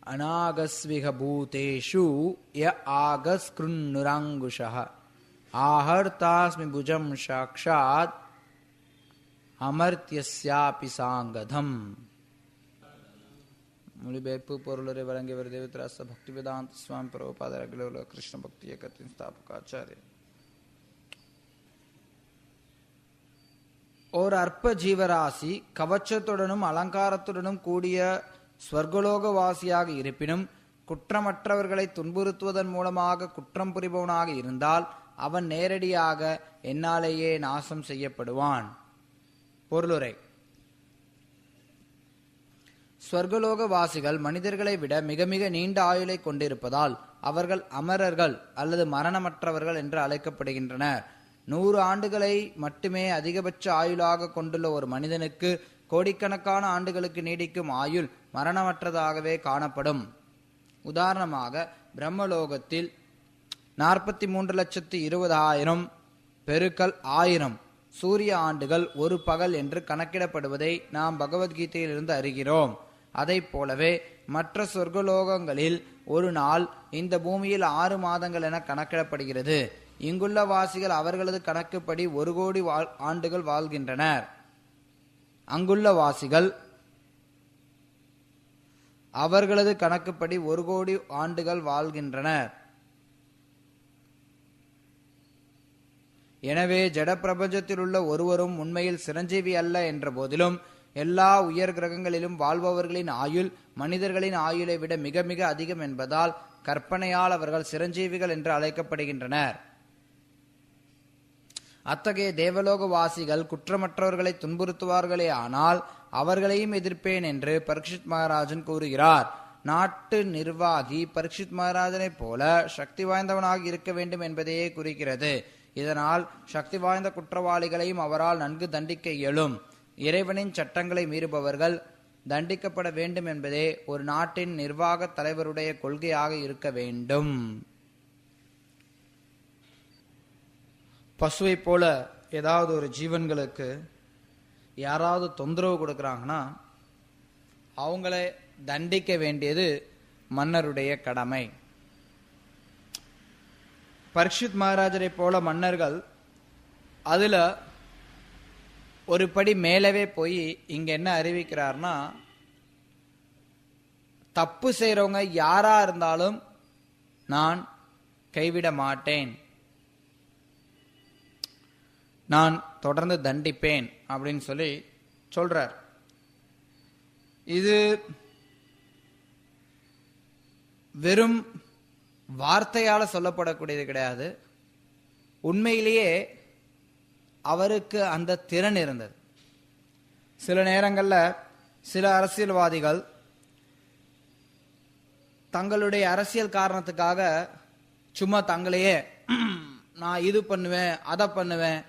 அநாகஸ்விக பூதேஷு ய ஆகஸ்கிருன்னுராங்குஷः ஆஹர்தாஸ்மி புஜம் சாக்ஷாத் அமர்த்தியஸ்யாபி சாங்கதம். மொழிபெயர்ப்பு பொருளுரை வழங்கியவர் தேவத்ராச பக்தி வேதாந்த சுவாமி பிரபுபாதர் அகில உலக கிருஷ்ண பக்தி இயக்கத்தின் ஸ்தாபகாச்சாரியர். ஒரு அற்ப ஜீவராசி கவச்சத்துடனும் அலங்காரத்துடனும் கூடிய ஸ்வர்கலோகவாசியாக இருப்பினும் குற்றமற்றவர்களை துன்புறுத்துவதன் மூலமாக குற்றம் புரிபவனாக இருந்தால் அவன் நேரடியாக என்னாலேயே நாசம் செய்யப்படுவான். பொருளுரை: ஸ்வர்கலோகவாசிகள் மனிதர்களை விட மிக மிக நீண்ட ஆயுளை கொண்டிருப்பதால் அவர்கள் அமரர்கள் அல்லது மரணமற்றவர்கள் என்று அழைக்கப்படுகின்றனர். 100 ஆண்டுகளை மட்டுமே அதிகபட்ச ஆயுளாக கொண்டுள்ள ஒரு மனிதனுக்கு கோடிக்கணக்கான ஆண்டுகளுக்கு நீடிக்கும் ஆயுள் மரணமற்றதாகவே காணப்படும். உதாரணமாக, பிரம்மலோகத்தில் 43,20,000 பெருக்கல் 1000 சூரிய ஆண்டுகள் ஒரு பகல் என்று கணக்கிடப்படுவதை நாம் பகவத்கீதையிலிருந்து அறிகிறோம். அதை போலவே மற்ற சொர்க்கலோகங்களில் ஒரு நாள் இந்த பூமியில் 6 மாதங்கள் என கணக்கிடப்படுகிறது. இங்குள்ள வாசிகள் அவர்களது கணக்குப்படி 1 கோடி ஆண்டுகள் வாழ்கின்றனர். அங்குள்ள வாசிகள் அவர்களது கணக்குப்படி 1 கோடி ஆண்டுகள் வாழ்கின்றனர். எனவே ஜட பிரபஞ்சத்தில் உள்ள ஒருவரும் உண்மையில் சிரஞ்சீவி அல்ல என்ற போதிலும் எல்லா உயர் கிரகங்களிலும் வாழ்பவர்களின் ஆயுள் மனிதர்களின் ஆயுளை விட மிக மிக அதிகம் என்பதால் கற்பனையால் அவர்கள் சிரஞ்சீவிகள் என்று அழைக்கப்படுகின்றனர். அத்தகைய தேவலோக வாசிகள் குற்றமற்றவர்களை துன்புறுத்துவார்களே ஆனால் அவர்களையும் எதிர்ப்பேன் என்று பரீட்சித் மகாராஜன் கூறுகிறார். நாட்டு நிர்வாகி பரீட்சித் மகாராஜனை போல சக்தி வாய்ந்தவனாக இருக்க வேண்டும் என்பதையே குறிக்கிறது. இதனால் சக்தி வாய்ந்த குற்றவாளிகளையும் அவரால் நன்கு தண்டிக்க இயலும். இறைவனின் சட்டங்களை மீறுபவர்கள் தண்டிக்கப்பட வேண்டும் என்பதே ஒரு நாட்டின் நிர்வாக தலைவருடைய கொள்கையாக இருக்க வேண்டும். பசுவை போல ஏதாவது ஒரு ஜீவன்களுக்கு யாராவது தொந்தரவு கொடுக்குறாங்கன்னா அவங்களை தண்டிக்க வேண்டியது மன்னருடைய கடமை. பரீட்சித் மகாராஜரை போல மன்னர்கள் அதுல ஒரு படி மேலவே போய் இங்க என்ன அறிவிக்கிறார்னா, தப்பு செய்யறவங்க யாரா இருந்தாலும் நான் கைவிட மாட்டேன், நான் தொடர்ந்து தண்டிப்பேன் அப்படின்னு சொல்லி சொல்றார். இது வெறும் வார்த்தையால சொல்லப்படக்கூடியது கிடையாது. உண்மையிலேயே அவருக்கு அந்த திறன் இருந்தது. சில நேரங்களில் சில அரசியல்வாதிகள் தங்களுடைய அரசியல் காரணத்துக்காக சும்மா தங்களையே நான் இது பண்ணுவேன் அதை பண்ணுவேன்,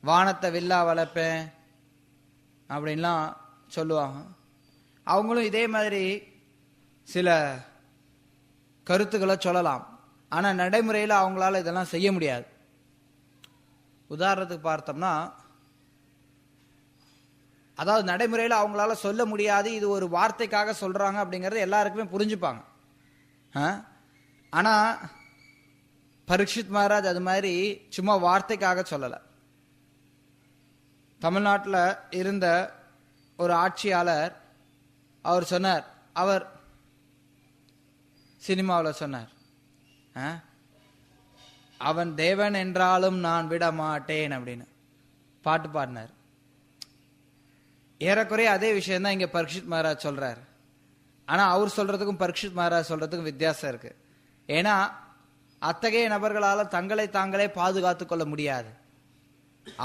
வானத்தை வில்லா வளர்ப்பேன் அப்படின்லாம் சொல்லுவாங்க. அவங்களும் இதே மாதிரி சில கருத்துக்களை சொல்லலாம். ஆனால் நடைமுறையில் அவங்களால இதெல்லாம் செய்ய முடியாது. உதாரணத்துக்கு பார்த்தோம்னா, அதாவது நடைமுறையில் அவங்களால சொல்ல முடியாது, இது ஒரு வார்த்தைக்காக சொல்றாங்க அப்படிங்கறது எல்லாருக்குமே புரிஞ்சுப்பாங்க. ஆனா பரீட்சித் மகாராஜ் அது மாதிரி சும்மா வார்த்தைக்காக சொல்லல. தமிழ்நாட்டில் இருந்த ஒரு ஆட்சியாளர் அவர் சொன்னார், அவர் சினிமாவில் சொன்னார், அவன் தேவன் என்றாலும் நான் விட மாட்டேன் அப்படின்னு பாட்டு பாடினார். ஏறக்குறைய அதே விஷயம் தான் இங்க பரீட்சித் மகாராஜ் சொல்றார். ஆனா அவர் சொல்றதுக்கும் பரீட்சித் மகாராஜ் சொல்றதுக்கும் வித்தியாசம் இருக்கு. ஏன்னா அத்தகைய நபர்களால் தங்களை தாங்களே பாதுகாத்து கொள்ள முடியாது.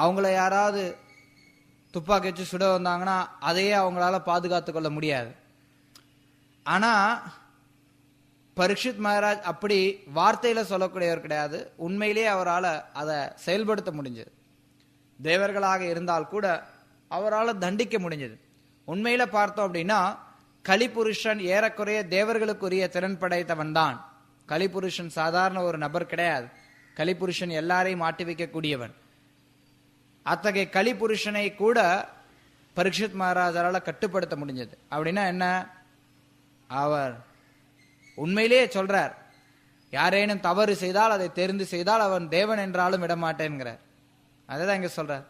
அவங்கள யாராவது துப்பாக்கி வச்சு சுட வந்தாங்கன்னா அதையே அவங்களால பாதுகாத்து கொள்ள முடியாது. ஆனா பரீட்சித் மகாராஜ் அப்படி வார்த்தையில சொல்லக்கூடியவர் கிடையாது. உண்மையிலேயே அவரால் அதை செயல்படுத்த முடிஞ்சது. தேவர்களாக இருந்தால் கூட அவரால் தண்டிக்க முடிஞ்சது. உண்மையில பார்த்தோம் அப்படின்னா கலிபுருஷன் ஏறக்குறைய தேவர்களுக்குரிய திறன் படைத்தவன் தான். கலிபுருஷன் சாதாரண ஒரு நபர் கிடையாது. கலிபுருஷன் எல்லாரையும் மாட்டி வைக்கக்கூடியவன். அத்தகைய கலிபுருஷனை கூட பரீட்சித் மகாராஜால கட்டுப்படுத்த முடிஞ்சது. அப்படின்னா என்ன, அவர் உண்மையிலேயே சொல்றார், யாரேனும் தவறு செய்தால் அதை தெரிந்து செய்தால் அவன் தேவன் என்றாலும் விடமாட்டேன்கிறார். அதுதான் இங்க சொல்றார்.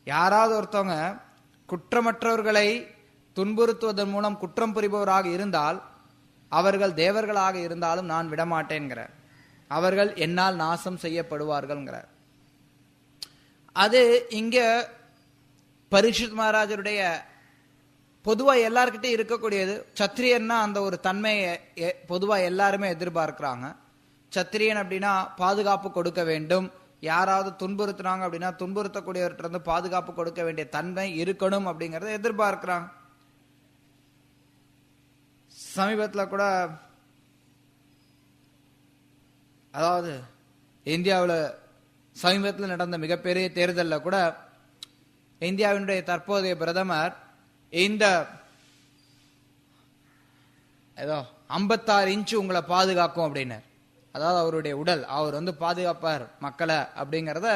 யாராவது ஒருத்தவங்க குற்றமற்றவர்களை துன்புறுத்துவதன் மூலம் குற்றம் புரிபவராக இருந்தால் அவர்கள் தேவர்களாக இருந்தாலும் நான் விடமாட்டேன்கிறார். அவர்கள் என்னால் நாசம் செய்யப்படுவார்கள்ங்கிறார். அது இங்க பரீட்சித் மகாராஜருடைய பொதுவா எல்லார்கிட்ட இருக்கக்கூடியது. சத்திரியன்னா அந்த ஒரு தன்மையை பொதுவா எல்லாருமே எதிர்பார்க்கிறாங்க. சத்திரியன் அப்படின்னா பாதுகாப்பு கொடுக்க வேண்டும். யாராவது துன்புறுத்துனாங்க அப்படின்னா துன்புறுத்தக்கூடியவர்கிட்ட இருந்து பாதுகாப்பு கொடுக்க வேண்டிய தன்மை இருக்கணும் அப்படிங்கறத எதிர்பார்க்கிறாங்க. சமீபத்தில் கூட அதாவது இந்தியாவில் சமீபத்தில் நடந்த மிகப்பெரிய தேர்தலில் கூட இந்தியாவினுடைய தற்போதைய பிரதமர் இந்த ஏதோ 56 இன்ச்சு உங்களை பாதுகாக்கும் அப்படின்னார். அதாவது அவருடைய உடல் அவர் பாதுகாப்பார் மக்களை அப்படிங்கிறத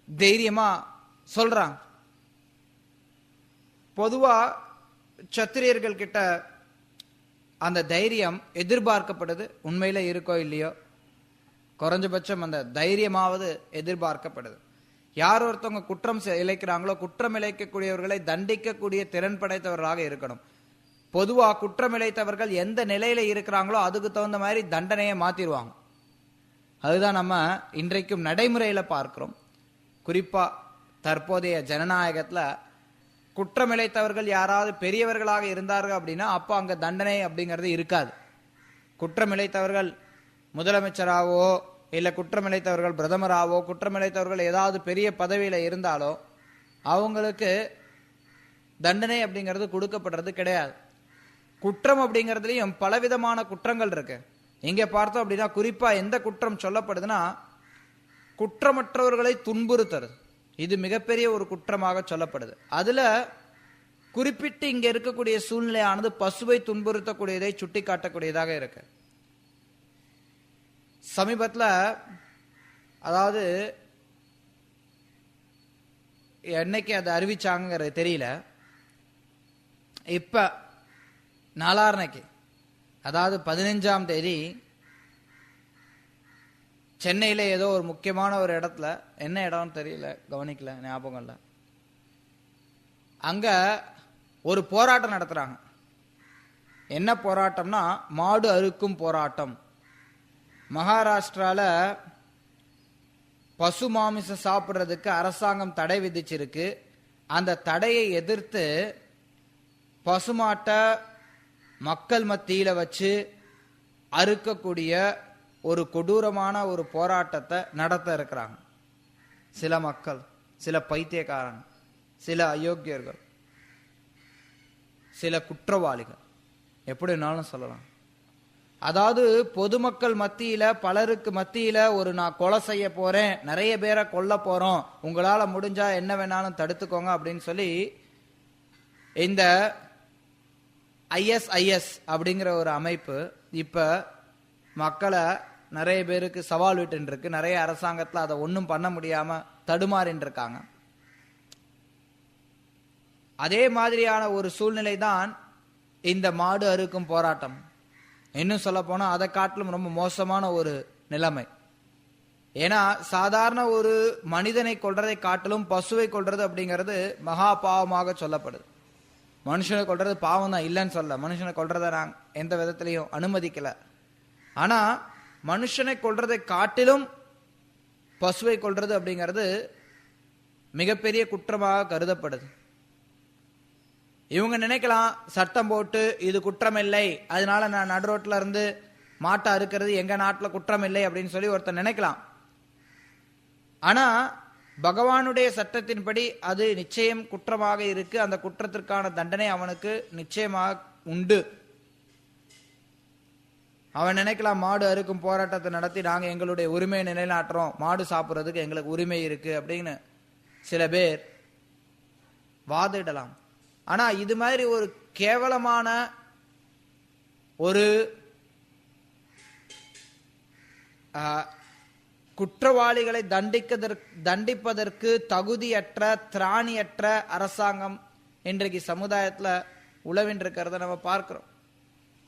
தைரியமா சொல்றாங்க. பொதுவா சத்திரியர்கள் கிட்ட அந்த தைரியம் எதிர்பார்க்கப்படுது. உண்மையில இருக்கோ இல்லையோ, குறைஞ்சபட்சம் அந்த தைரியமாவது எதிர்பார்க்கப்படுது. யார் ஒருத்தவங்க குற்றம் இழைக்கிறாங்களோ குற்றம் இழைக்கக்கூடியவர்களை தண்டிக்கக்கூடிய திறன் படைத்தவர்களாக இருக்கணும். பொதுவா குற்றம் இழைத்தவர்கள் எந்த நிலையில இருக்கிறாங்களோ அதுக்கு தகுந்த மாதிரி தண்டனையை மாத்திடுவாங்க. அதுதான் நம்ம இன்றைக்கும் நடைமுறையில பார்க்கிறோம். குறிப்பா தற்போதைய ஜனநாயகத்துல குற்றம் இழைத்தவர்கள் யாராவது பெரியவர்களாக இருந்தார்கள் அப்படின்னா அப்ப அங்க தண்டனை அப்படிங்கிறது இருக்காது. குற்றம் இழைத்தவர்கள் முதலமைச்சராகவோ இல்ல குற்றம் இழைத்தவர்கள் பிரதமராகவோ குற்றம் இழைத்தவர்கள் ஏதாவது பெரிய பதவியில இருந்தாலோ அவங்களுக்கு தண்டனை அப்படிங்கிறது கொடுக்கப்படுறது கிடையாது. குற்றம் அப்படிங்கிறதுலயும் பலவிதமான குற்றங்கள் இருக்கு. இங்க பார்த்தோம் அப்படின்னா குறிப்பா எந்த குற்றம் சொல்லப்படுதுன்னா குற்றமற்றவர்களை துன்புறுத்துறது. இது மிகப்பெரிய ஒரு குற்றமாக சொல்லப்படுது. அதுல குறிப்பிட்டு இங்க இருக்கக்கூடிய சூழ்நிலையானது பசுவை துன்புறுத்தக்கூடியதை சுட்டி காட்டக்கூடியதாக இருக்கு. சமீபத்தில் அதாவது என்னைக்கு அதை அறிவிச்சாங்கிறது தெரியல. இப்ப நாளான்னைக்கு அதாவது 15ஆம் தேதி சென்னையில ஏதோ ஒரு முக்கியமான ஒரு இடத்துல, என்ன இடம்னு தெரியல, கவனிக்கல, ஞாபகம் இல்லை, அங்க ஒரு போராட்டம் நடத்துறாங்க. என்ன போராட்டம்னா மாடு அறுக்கும் போராட்டம். மகாராஷ்டிரால பசு மாமிசம் சாப்பிட்றதுக்கு அரசாங்கம் தடை விதிச்சிருக்கு. அந்த தடையை எதிர்த்து பசுமாட்டை மக்கள் மத்தியில வச்சு அறுக்கக்கூடிய ஒரு கொடூரமான ஒரு போராட்டத்தை நடத்த இருக்கிறாங்க. சில மக்கள், சில பைத்தியக்காரங்க, சில அயோக்கியர்கள், சில குற்றவாளிகள், எப்படினாலும் சொல்லலாம். அதாவது பொதுமக்கள் மத்தியில பலருக்கு மத்தியில ஒரு நான் கொலை செய்ய போறேன், நிறைய பேரை கொல்ல போறோம், உங்களால முடிஞ்சா என்ன வேணாலும் தடுத்துக்கோங்க அப்படின்னு சொல்லி இந்த ISIS அப்படிங்கிற ஒரு அமைப்பு இப்ப மக்களை நிறைய பேருக்கு சவால் விட்டு இருக்கு. நிறைய அரசாங்கத்துல அதை ஒன்றும் பண்ண முடியாம தடுமாறின்னு இருக்காங்க. அதே மாதிரியான ஒரு சூழ்நிலை தான் இந்த மாடு அறுக்கும் போராட்டம். இன்னும் சொல்ல போனா அதை காட்டிலும் ரொம்ப மோசமான ஒரு நிலைமை. ஏன்னா சாதாரண ஒரு மனிதனை கொல்றதை காட்டிலும் பசுவை கொல்றது அப்படிங்கிறது மகா பாவமாக சொல்லப்படுது. மனுஷனை கொல்றது பாவம் தான், இல்லைன்னு சொல்ல, மனுஷனை கொல்றதை நான் எந்த விதத்திலையும் அனுமதிக்கல. ஆனா மனுஷனை கொல்றதை காட்டிலும் பசுவை கொல்றது அப்படிங்கிறது மிகப்பெரிய குற்றமாக கருதப்படுது. இவங்க நினைக்கலாம் சட்டம் போட்டு இது குற்றம் இல்லை, அதனால நான் நடு ரோட்ல இருந்து மாட்டை அறுக்கிறது எங்க நாட்டுல குற்றம் இல்லை அப்படின்னு சொல்லி ஒருத்தர் நினைக்கலாம். ஆனா பகவானுடைய சட்டத்தின்படி அது நிச்சயம் குற்றமாக இருக்கு. அந்த குற்றத்திற்கான தண்டனை அவனுக்கு நிச்சயமாக உண்டு. அவன் நினைக்கலாம் மாடு அறுக்கும் போராட்டத்தை நடத்தி நாங்க எங்களுடைய உரிமையை நிலைநாட்டுறோம், மாடு சாப்பிட்றதுக்கு எங்களுக்கு உரிமை இருக்கு அப்படின்னு சில பேர் வாதிடலாம். ஆனா இது மாதிரி ஒரு கேவலமான ஒரு குற்றவாளிகளை தண்டிப்பதற்கு தகுதியற்ற திராணியற்ற அரசாங்கம் இன்றைக்கு சமுதாயத்துல உழவின்றிருக்கிறத நம்ம பார்க்கிறோம்.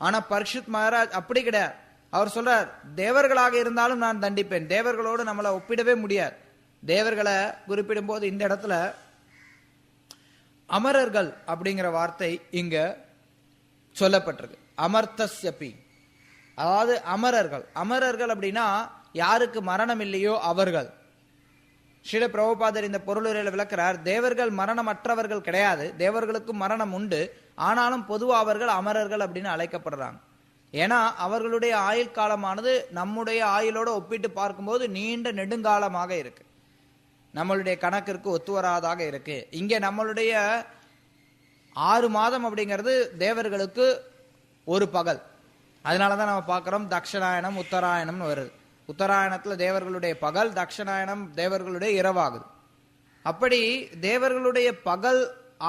ஆனா பரீட்சித் மகாராஜ் அப்படி கிடையாது. அவர் சொல்றார், தேவர்களாக இருந்தாலும் நான் தண்டிப்பேன். தேவர்களோடு நம்மளை ஒப்பிடவே முடியாது. தேவர்களை குறிப்பிடும் போது இந்த இடத்துல அமரர்கள் அப்படிங்கிற வார்த்தை இங்க சொல்லப்பட்டிருக்கு. அமர்த்தஸ்யபி, அதாவது அமரர்கள். அமரர்கள் அப்படின்னா யாருக்கு மரணம் இல்லையோ அவர்கள். ஸ்ரீல பிரபுபாதர் இந்த பொருளுரையில விளக்குறார், தேவர்கள் மரணமற்றவர்கள் கிடையாது, தேவர்களுக்கும் மரணம் உண்டு. ஆனாலும் பொதுவாக அவர்கள் அமரர்கள் அப்படின்னு அழைக்கப்படுறாங்க. ஏன்னா அவர்களுடைய ஆயுள் காலமானது நம்முடைய ஆயுளோட ஒப்பிட்டு பார்க்கும்போது நீண்ட நெடுங்காலமாக இருக்கு, நம்மளுடைய கணக்கிற்கு ஒத்துவராதாக இருக்கு. இங்க நம்மளுடைய 6 மாதம் அப்படிங்கிறது தேவர்களுக்கு ஒரு பகல். அதனாலதான் நம்ம பார்க்கிறோம் தட்சிணாயனம் உத்தராயணம்னு வருது. உத்தராயணத்துல தேவர்களுடைய பகல், தட்சிணாயனம் தேவர்களுடைய இரவாகுது. அப்படி தேவர்களுடைய பகல்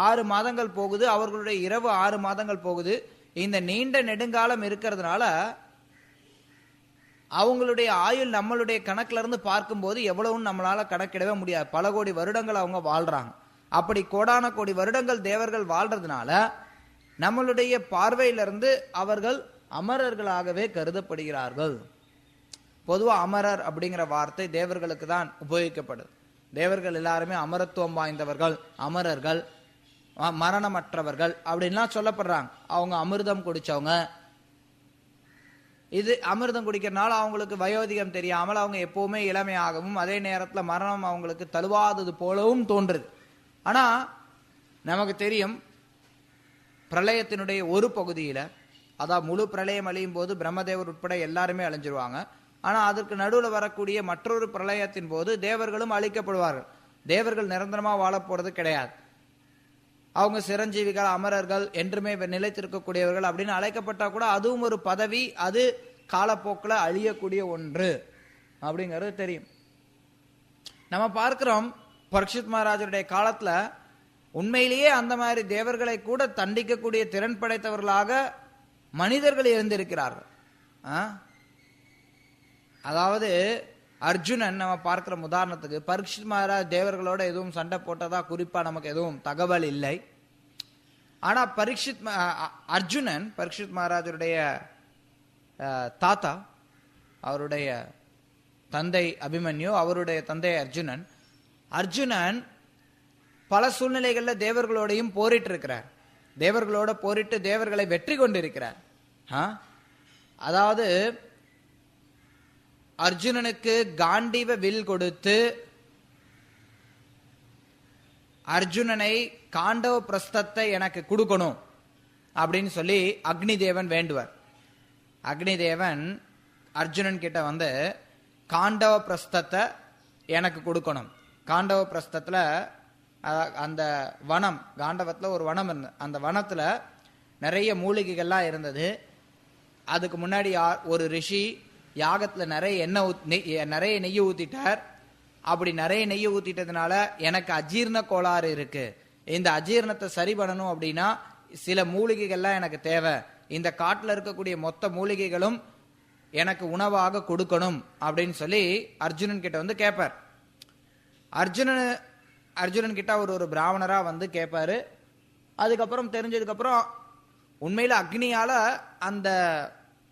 6 மாதங்கள் போகுது, அவர்களுடைய இரவு 6 மாதங்கள் போகுது. இந்த நீண்ட நெடுங்காலம் இருக்கிறதுனால அவங்களுடைய ஆயுள் நம்மளுடைய கணக்குல இருந்து பார்க்கும்போது எவ்வளவுன்னு நம்மளால கணக்கிடவே முடியாது. பல கோடி வருடங்கள் அவங்க வாழ்றாங்க. அப்படி கோடான கோடி வருடங்கள் தேவர்கள் வாழ்றதுனால நம்மளுடைய பார்வையிலிருந்து அவர்கள் அமரர்களாகவே கருதப்படுகிறார்கள். பொதுவா அமரர் அப்படிங்கிற வார்த்தை தேவர்களுக்கு தான் உபயோகிக்கப்படுது. தேவர்கள் எல்லாருமே அமரத்துவம் வாய்ந்தவர்கள், அமரர்கள், மரணமற்றவர்கள் அப்படின்லாம் சொல்லப்படுறாங்க. அவங்க அமிர்தம் குடிச்சவங்க. இது அமிர்தம் குடிக்கிறதுனால அவங்களுக்கு வயோதிகம் தெரியாமல் அவங்க எப்பவுமே இளமையாகவும் அதே நேரத்தில் மரணம் அவங்களுக்கு தழுவாதது போலவும் தோன்றுது. ஆனா நமக்கு தெரியும், பிரளயத்தினுடைய ஒரு பகுதியில, அதாவது முழு பிரளயம் அழியும் போது பிரம்மதேவர் உட்பட எல்லாருமே அழிஞ்சிருவாங்க. ஆனா அதற்கு நடுவில் வரக்கூடிய மற்றொரு பிரளயத்தின் போது தேவர்களும் அழிக்கப்படுவார்கள். தேவர்கள் நிரந்தரமா வாழ போறது கிடையாது. அவங்க சிரஞ்சீவிகள், அமரர்கள், என்றுமே நிலைத்திருக்கக்கூடியவர்கள் அப்படின்னு அழைக்கப்பட்டா கூட அதுவும் ஒரு பதவி, அது காலப்போக்கில் அழியக்கூடிய ஒன்று அப்படிங்கிறது தெரியும். நம்ம பார்க்கிறோம் பரீட்சித் மகாராஜருடைய காலத்துல உண்மையிலேயே அந்த மாதிரி தேவர்களை கூட தண்டிக்கக்கூடிய திறன் படைத்தவர்களாக மனிதர்கள் இருந்திருக்கிறார்கள். அதாவது அர்ஜுனன் நம்ம பார்க்கிற உதாரணத்துக்கு பரீட்சித் மகாராஜ் தேவர்களோட எதுவும் சண்டை போட்டதா குறிப்பா நமக்கு எதுவும் தகவல் இல்லை. ஆனா அர்ஜுனன் பரீட்சித் மகாராஜருடைய தாத்தா, அவருடைய தந்தை அபிமன்யு, அவருடைய தந்தை அர்ஜுனன் பல சூழ்நிலைகள்ல தேவர்களோடையும் போரிட்டு இருக்கிறார். தேவர்களோட போரிட்டு தேவர்களை வெற்றி கொண்டிருக்கிறார். அதாவது அர்ஜுனனுக்கு காண்டீவ வில் கொடுத்து அர்ஜுனனை காண்டவ பிரஸ்தத்தை எனக்கு கொடுக்கணும் அப்படின்னு சொல்லி அக்னி தேவன் வேண்டுவார். அக்னி தேவன் அர்ஜுனன் கிட்ட வந்து காண்டவ பிரஸ்தத்தை எனக்கு கொடுக்கணும். காண்டவ பிரஸ்தத்துல அந்த வனம், காண்டவத்துல ஒரு வனம் இருந்தது. அந்த வனத்துல நிறைய மூலிகைகள்லாம் இருந்தது. அதுக்கு முன்னாடி ஒரு ரிஷி யாகத்துல நிறைய நெய்யை ஊத்திட்டார். அப்படி நிறைய நெய்யை ஊத்திட்டதுனால எனக்கு அஜீர்ண கோளாறு இருக்கு, இந்த அஜீர்ணத்தை சரி பண்ணணும் அப்படின்னா சில மூலிகைகள்லாம் எனக்கு தேவை, இந்த காட்டுல இருக்கக்கூடிய மொத்த மூலிகைகளும் எனக்கு உணவாக கொடுக்கணும் அப்படின்னு சொல்லி அர்ஜுனன் கிட்ட வந்து கேட்பார். அர்ஜுனன் கிட்ட ஒரு பிராமணரா வந்து கேட்பாரு. அதுக்கப்புறம் தெரிஞ்சதுக்கு அப்புறம் உண்மையில அக்னியால அந்த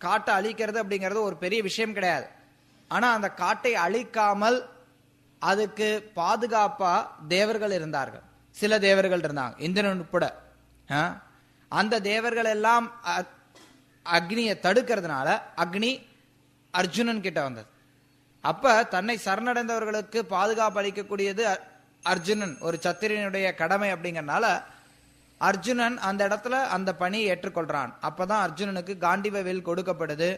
காட்டை அழிக்கிறது அப்படிங்கிறது ஒரு பெரிய விஷயம் கிடையாது. ஆனா அந்த காட்டை அழிக்காமல் அதுக்கு பாதுகாப்பா தேவர்கள் இருந்தார்கள். சில தேவர்கள் இருந்தாங்க, இந்திரன் உட்பட. அந்த தேவர்கள் எல்லாம் அக்னியை தடுக்கிறதுனால அக்னி அர்ஜுனன் கிட்ட வந்தது. அப்ப தன்னை சரணடைந்தவர்களுக்கு பாதுகாப்பு அளிக்கக்கூடியது அர்ஜுனன் ஒரு சத்திரியனுடைய கடமை அப்படிங்கறதுனால அர்ஜுனன் அந்த இடத்துல அந்த பணியை ஏற்றுக்கொள்றான். அப்பதான் அர்ஜுனனுக்கு காண்டீவ வில் கொடுக்கப்படுது.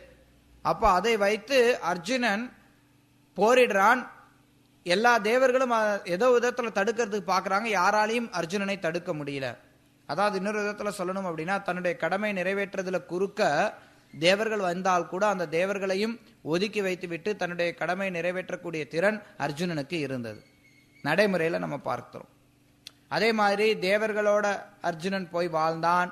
அப்ப அதை வைத்து அர்ஜுனன் போரிடுறான். எல்லா தேவர்களும் ஏதோ விதத்துல தடுக்கிறதுக்கு பாக்குறாங்க, யாராலையும் அர்ஜுனனை தடுக்க முடியல. அதாவது இன்னொரு விதத்துல சொல்லணும் அப்படின்னா, தன்னுடைய கடமை நிறைவேற்றுறதுல குறுக்க தேவர்கள் வந்தால் கூட அந்த தேவர்களையும் ஒதுக்கி வைத்து விட்டு தன்னுடைய கடமை நிறைவேற்றக்கூடிய திறன் அர்ஜுனனுக்கு இருந்தது. நடைமுறையில நம்ம பார்க்கிறோம். அதே மாதிரி தேவர்களோட அர்ஜுனன் போய் வாழ்ந்தான்,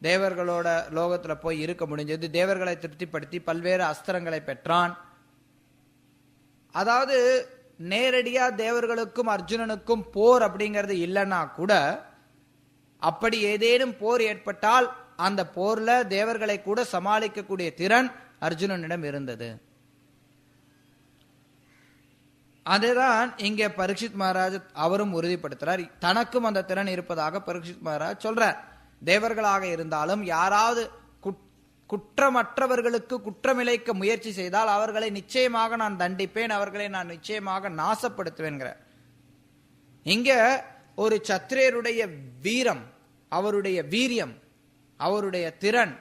தேவர்களோட லோகத்துல போய் இருக்க முடிஞ்சது, தேவர்களை திருப்திப்படுத்தி பல்வேறு அஸ்திரங்களை பெற்றான். அதாவது நேரடியா தேவர்களுக்கும் அர்ஜுனனுக்கும் போர் அப்படிங்கிறது இல்லைன்னா கூட அப்படி ஏதேனும் போர் ஏற்பட்டால் அந்த போர்ல தேவர்களை கூட சமாளிக்கக்கூடிய திறன் அர்ஜுனனிடம் இருந்தது. அதுதான் இங்க பரீட்சித் மகாராஜ் அவரும் உறுதிப்படுத்துறார். தனக்கும் அந்த திறன் இருப்பதாக பரீட்சித் மகாராஜ் சொல்றார். தேவர்களாக இருந்தாலும் யாராவது குற்றமற்றவர்களுக்கு குற்றமிழைக்க முயற்சி செய்தால் அவர்களை நிச்சயமாக நான் தண்டிப்பேன், அவர்களை நான் நிச்சயமாக நாசப்படுத்துவேன். இங்க ஒரு சத்திரியருடைய வீரம், அவருடைய வீரியம், அவருடைய திறன்,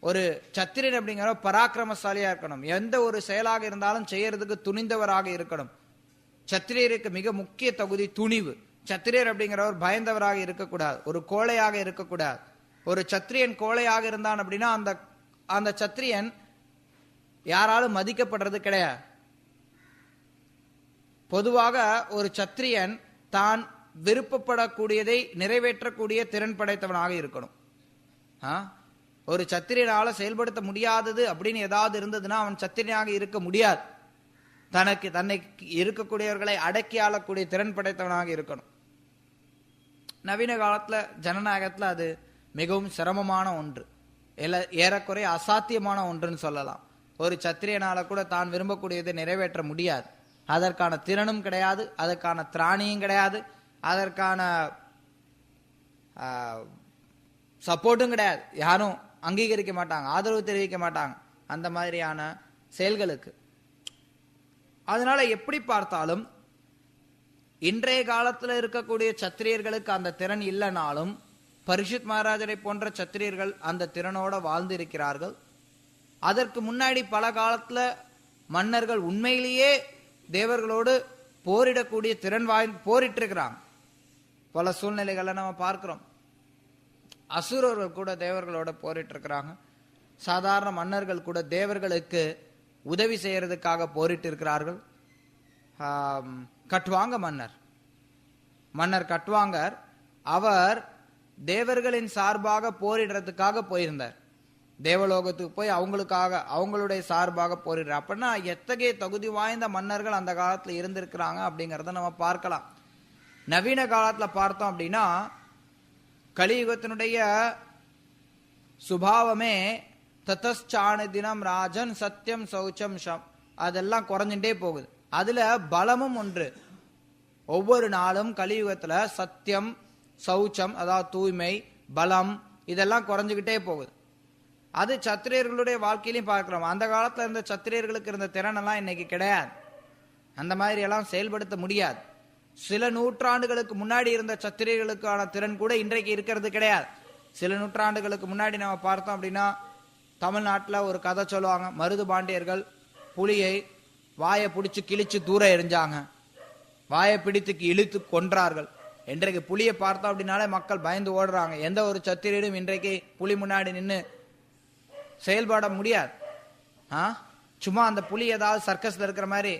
ஒரு சத்திரியன் அப்படிங்கிற பராக்கிரமசாலியா இருக்கணும். எந்த ஒரு செயலாக இருந்தாலும் செய்யறதுக்கு துணிந்தவராக இருக்கணும். சத்திரியருக்கு மிக முக்கிய தகுதி துணிவு. சத்திரியர் அப்படிங்கிறவர் பயந்தவராக இருக்கக்கூடாது, ஒரு கோழையாக இருக்கக்கூடாது. ஒரு சத்திரியன் கோழையாக இருந்தான் அப்படின்னா அந்த சத்திரியன் யாராலும் மதிக்கப்படுறது கிடையாது. பொதுவாக ஒரு சத்திரியன் தான் விருப்பப்படக்கூடியதை நிறைவேற்றக்கூடிய திறன் படைத்தவனாக இருக்கணும். ஒரு சத்திரியனால செயல்படுத்த முடியாதது அப்படின்னு ஏதாவது இருந்ததுன்னா அவன் சத்திரியனாக இருக்க முடியாது. தன்னை இருக்கக்கூடியவர்களை அடக்கி ஆளக்கூடிய திறன் படைத்தவனாக இருக்கணும். நவீன காலத்துல ஜனநாயகத்துல அது மிகவும் சிரமமான ஒன்று, ஏறக்குறைய அசாத்தியமான ஒன்றுன்னு சொல்லலாம். ஒரு சத்திரியனால கூட தான் விரும்பக்கூடியதை நிறைவேற்ற முடியாது. அதற்கான திறனும் கிடையாது, அதற்கான திராணியும் கிடையாது, அதற்கான சப்போர்ட்டும் கிடையாது. யாரும் அங்கீகரிக்க மாட்டாங்க, ஆதரவு தெரிவிக்க மாட்டாங்க அந்த மாதிரியான செயல்களுக்கு. அதனால எப்படி பார்த்தாலும் இன்றைய காலத்தில் இருக்கக்கூடிய சத்திரியர்களுக்கு அந்த திறன் இல்லைனாலும் பரீட்சித் மகாராஜரை போன்ற சத்திரியர்கள் அந்த திறனோட வாழ்ந்திருக்கிறார்கள். அதற்கு முன்னாடி பல காலத்துல மன்னர்கள் உண்மையிலேயே தேவர்களோடு போரிடக்கூடிய திறன் போரிட்டு இருக்கிறாங்க. பல சூழ்நிலைகளை நம்ம பார்க்கிறோம். அசுரர்கள் கூட தேவர்களோட போரிட்டு இருக்கிறாங்க. சாதாரண மன்னர்கள் கூட தேவர்களுக்கு உதவி செய்யறதுக்காக போரிட்டு இருக்கிறார்கள். கட்வாங்க மன்னர் கட்வாங்கர் அவர் தேவர்களின் சார்பாக போரிடுறதுக்காக போயிருந்தார். தேவலோகத்துக்கு போய் அவங்களுடைய சார்பாக போரிடுறார். அப்படின்னா எத்தகைய தகுதி வாய்ந்த மன்னர்கள் அந்த காலத்துல இருந்திருக்கிறாங்க அப்படிங்கறத நம்ம பார்க்கலாம். நவீன காலத்துல பார்த்தோம் அப்படின்னா கலியுகத்தினுடைய சுபாவமே ததச்சாணி தினம் ராஜன் சத்தியம் சௌச்சம் அதெல்லாம் குறைஞ்சுட்டே போகுது. அதுல பலமும் ஒன்று. ஒவ்வொரு நாளும் கலியுகத்துல சத்தியம் சௌச்சம் அதாவது தூய்மை பலம் இதெல்லாம் குறைஞ்சுக்கிட்டே போகுது. அது சத்திரியர்களுடைய வாழ்க்கையிலையும் பார்க்கிறோம். அந்த காலத்துல இருந்த சத்திரியர்களுக்கு இருந்த திறன் எல்லாம் இன்னைக்கு கிடையாது. அந்த மாதிரி எல்லாம் செயல்படுத்த முடியாது. சில நூற்றாண்டுகளுக்கு முன்னாடி இருந்த சத்திரியர்களுக்கான திறன் கூட இன்றைக்கு இருக்கிறது கிடையாது. சில நூற்றாண்டுகளுக்கு முன்னாடி நம்ம பார்த்தோம் அப்படின்னா தமிழ்நாட்டில் ஒரு கதை சொல்லுவாங்க. மருது பாண்டியர்கள் புலியை வாயை பிடிச்சு கிழிச்சு தூர எறிஞ்சாங்க, வாயை பிடித்து இழுத்து கொன்றார்கள். இன்றைக்கு புலியை பார்த்தோம் அப்படின்னாலே மக்கள் பயந்து ஓடுறாங்க. எந்த ஒரு சத்திரியரும் இன்றைக்கு புலி முன்னாடி நின்று செயல்பட முடியாது. சும்மா அந்த புலி ஏதாவது சர்க்கஸ்ல இருக்கிற மாதிரி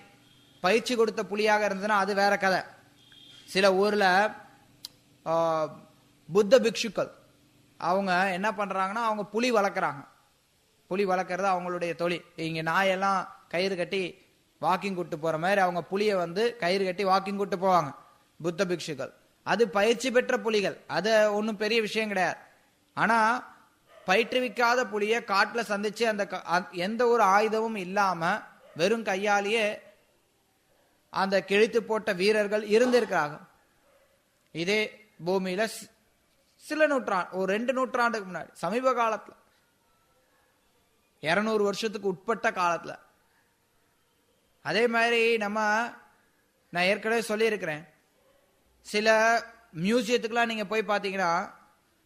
பயிற்சி கொடுத்த புலியாக இருந்ததுன்னா அது வேற கதை. சில ஊர்ல புத்த பிக்ஷுக்கள் அவங்க என்ன பண்றாங்கன்னா அவங்க புலி வளர்க்குறாங்க. புலி வளர்க்கறது அவங்களுடைய தொழில். இங்க நாயெல்லாம் கயிறு கட்டி வாக்கிங் கூட்டு போற மாதிரி அவங்க புலியை கயிறு கட்டி வாக்கிங் கூட்டு போவாங்க புத்த பிக்ஷுக்கள். அது பயிற்சி பெற்ற புலிகள், அது ஒன்றும் பெரிய விஷயம் கிடையாது. ஆனா பயிற்றுவிக்காத புலியை காட்டுல சந்திச்சு அந்த எந்த ஒரு ஆயுதமும் இல்லாம வெறும் கையாலேயே அந்த கிழித்து போட்ட வீரர்கள் இருந்திருக்கிறாங்க. இதே பூமியில சில நூற்றாண்டு ஒரு 2 நூற்றாண்டுக்கு முன்னாடி சமீப காலத்துல 200 வருஷத்துக்கு உட்பட்ட காலத்துல அதே மாதிரி நான் ஏற்கனவே சொல்லியிருக்கிறேன். சில மியூசியத்துக்குலாம் நீங்க போய் பாத்தீங்கன்னா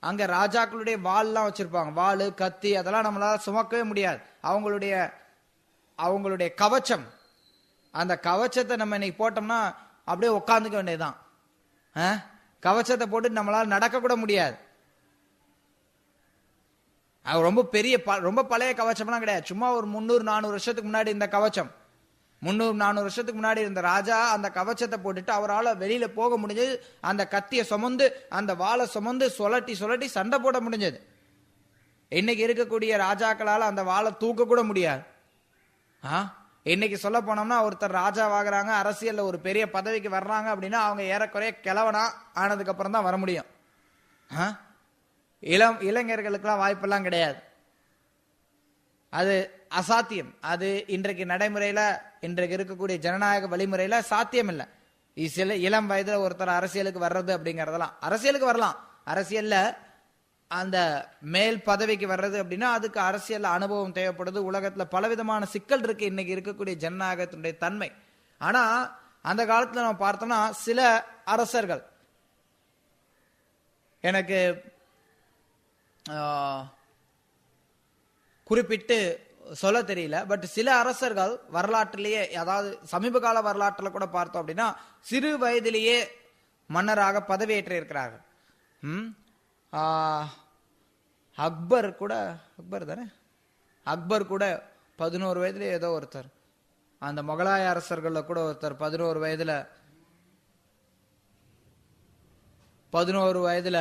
அங்க ராஜாக்களுடைய வாள்லாம் வச்சிருப்பாங்க. வாள் கத்தி அதெல்லாம் நம்மளால சுமக்கவே முடியாது. அவங்களுடைய கவச்சம், அந்த கவச்சத்தை நம்ம இன்னைக்கு போட்டோம்னா அப்படியே உட்காந்துக்க வேண்டியதுதான். கவச்சத்தை போட்டு நம்மளால நடக்க கூட முடியாது. ரொம்ப பழைய கவச்சம்லாம் கிடையாது. சும்மா ஒரு 300-400 வருஷத்துக்கு முன்னாடி இந்த கவச்சம், 300-400 வருஷத்துக்கு முன்னாடி இருந்த ராஜா அந்த கவச்சத்தை போட்டுட்டு அவரால் வெளியில போக முடிஞ்சது. அந்த கத்தியை சுமந்து அந்த வாளை சுமந்து சொலட்டி சண்டை போட முடிஞ்சது. இன்னைக்கு இருக்கக்கூடிய ராஜாக்களால் அந்த வாளை தூக்க கூட முடியாது. இன்னைக்கு சொல்ல போனோம்னா ஒருத்தர் ராஜாவாகிறாங்க, அரசியல்ல ஒரு பெரிய பதவிக்கு வர்றாங்க அப்படின்னா அவங்க ஏறக்குறைய கிழவனா ஆனதுக்கு அப்புறம் தான் வர முடியும். இளைஞர்களுக்கெல்லாம் வாய்ப்பெல்லாம் கிடையாது. அது அசாத்தியம். அது இன்றைக்கு நடைமுறையில, இன்றைக்கு இருக்கக்கூடிய ஜனநாயக வழிமுறையில சாத்தியம் இல்லை. சில இளம் வயதுல ஒருத்தர் அரசியலுக்கு வர்றது அப்படிங்கறதெல்லாம், அரசியலுக்கு வரலாம், அரசியல்ல அந்த மேல் பதவிக்கு வர்றது அப்படின்னா அதுக்கு அரசியல் அனுபவம் தேவைப்படுது. உலகத்துல பலவிதமான சிக்கல் இருக்கு இன்னைக்கு இருக்கக்கூடிய ஜனநாயகத்தினுடைய தன்மை. ஆனா அந்த காலத்துல நம்ம பார்த்தோம்னா சில அரசர்கள், எனக்கு குறிப்பிட்டு சொல்ல தெரியல, பட் சில அரசர்கள் வரலாற்றிலேயே, அதாவது சமீப கால வரலாற்றில் கூட பார்த்தோம் அப்படின்னா சிறு வயதிலேயே மன்னராக பதவியேற்று இருக்கிறார்கள். அக்பர் கூட, அக்பர் தானே, அக்பர் கூட 11 வயதுல ஏதோ ஒருத்தர், அந்த முகலாய அரசர்கள்ல கூட ஒருத்தர் 11 வயதுல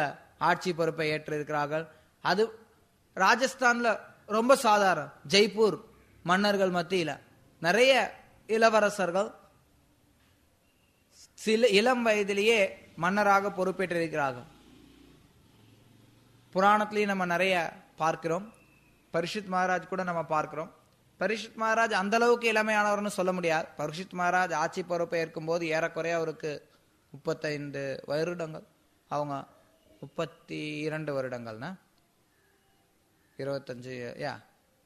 ஆட்சி பொறுப்பை ஏற்று இருக்கிறார்கள். அது ராஜஸ்தான்ல ரொம்ப சாதாரணம். ஜெய்ப்பூர் மன்னர்கள் மத்தியில நிறைய இளவரசர்கள் சில இளம் வயதிலேயே மன்னராக பொறுப்பேற்றிருக்கிறார்கள். புராணத்திலேயே நம்ம நிறைய பார்க்கிறோம். பரீட்சித் மகாராஜ் கூட நம்ம பார்க்கிறோம். பரீட்சித் மகாராஜ் அந்த அளவுக்கு இளமையானவர்னு சொல்ல முடியாது. பரீட்சித் மகாராஜ் ஆட்சி பொறுப்பை ஏற்கும் போது ஏறக்குறைய அவருக்கு 35 வருடங்கள், அவங்க 32 வருடங்கள்னா 25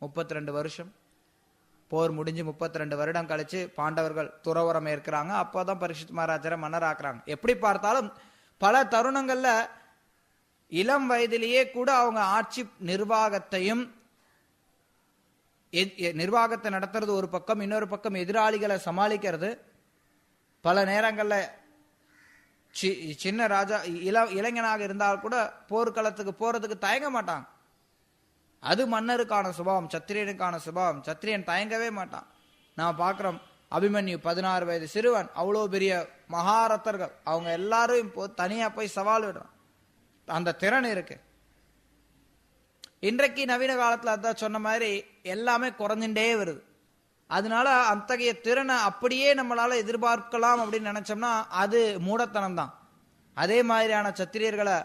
32 வருஷம். போர் முடிஞ்சு 32 வருடம் கழிச்சு பாண்டவர்கள் துறவரம் ஏற்கிறாங்க. அப்போதான் பரீட்சித் மகாராஜரை மன்னராக்குறாங்க. எப்படி பார்த்தாலும் பல தருணங்கள்ல இளம் வயதிலேயே கூட அவங்க ஆட்சி நிர்வாகத்தை நடத்துறது ஒரு பக்கம், இன்னொரு பக்கம் எதிராளிகளை சமாளிக்கிறது. பல நேரங்கள்ல சின்ன ராஜா இளைஞனாக இருந்தால் கூட போர்க்களத்துக்கு போறதுக்கு தயங்க மாட்டாங்க. அது மன்னருக்கான சுபாவம், சத்திரியனுக்கான சுபாவம். சத்திரியன் தயங்கவே மாட்டான். நான் பார்க்கிறோம், அபிமன்யு 16 வயது சிறுவன், அவ்வளோ பெரிய மகாரத்தர்கள், அவங்க எல்லாரும் தனியா போய் சவால் விடுறான். அந்த திறன் இருக்கு. இன்றைக்கு நவீன காலத்துல அதான் சொன்ன மாதிரி எல்லாமே குறைஞ்சுட்டே வருது. அதனால அத்தகைய திறனை அப்படியே நம்மளால எதிர்பார்க்கலாம் அப்படின்னு நினைச்சோம்னா அது மூடத்தனம் தான். அதே மாதிரியான சத்திரியர்களை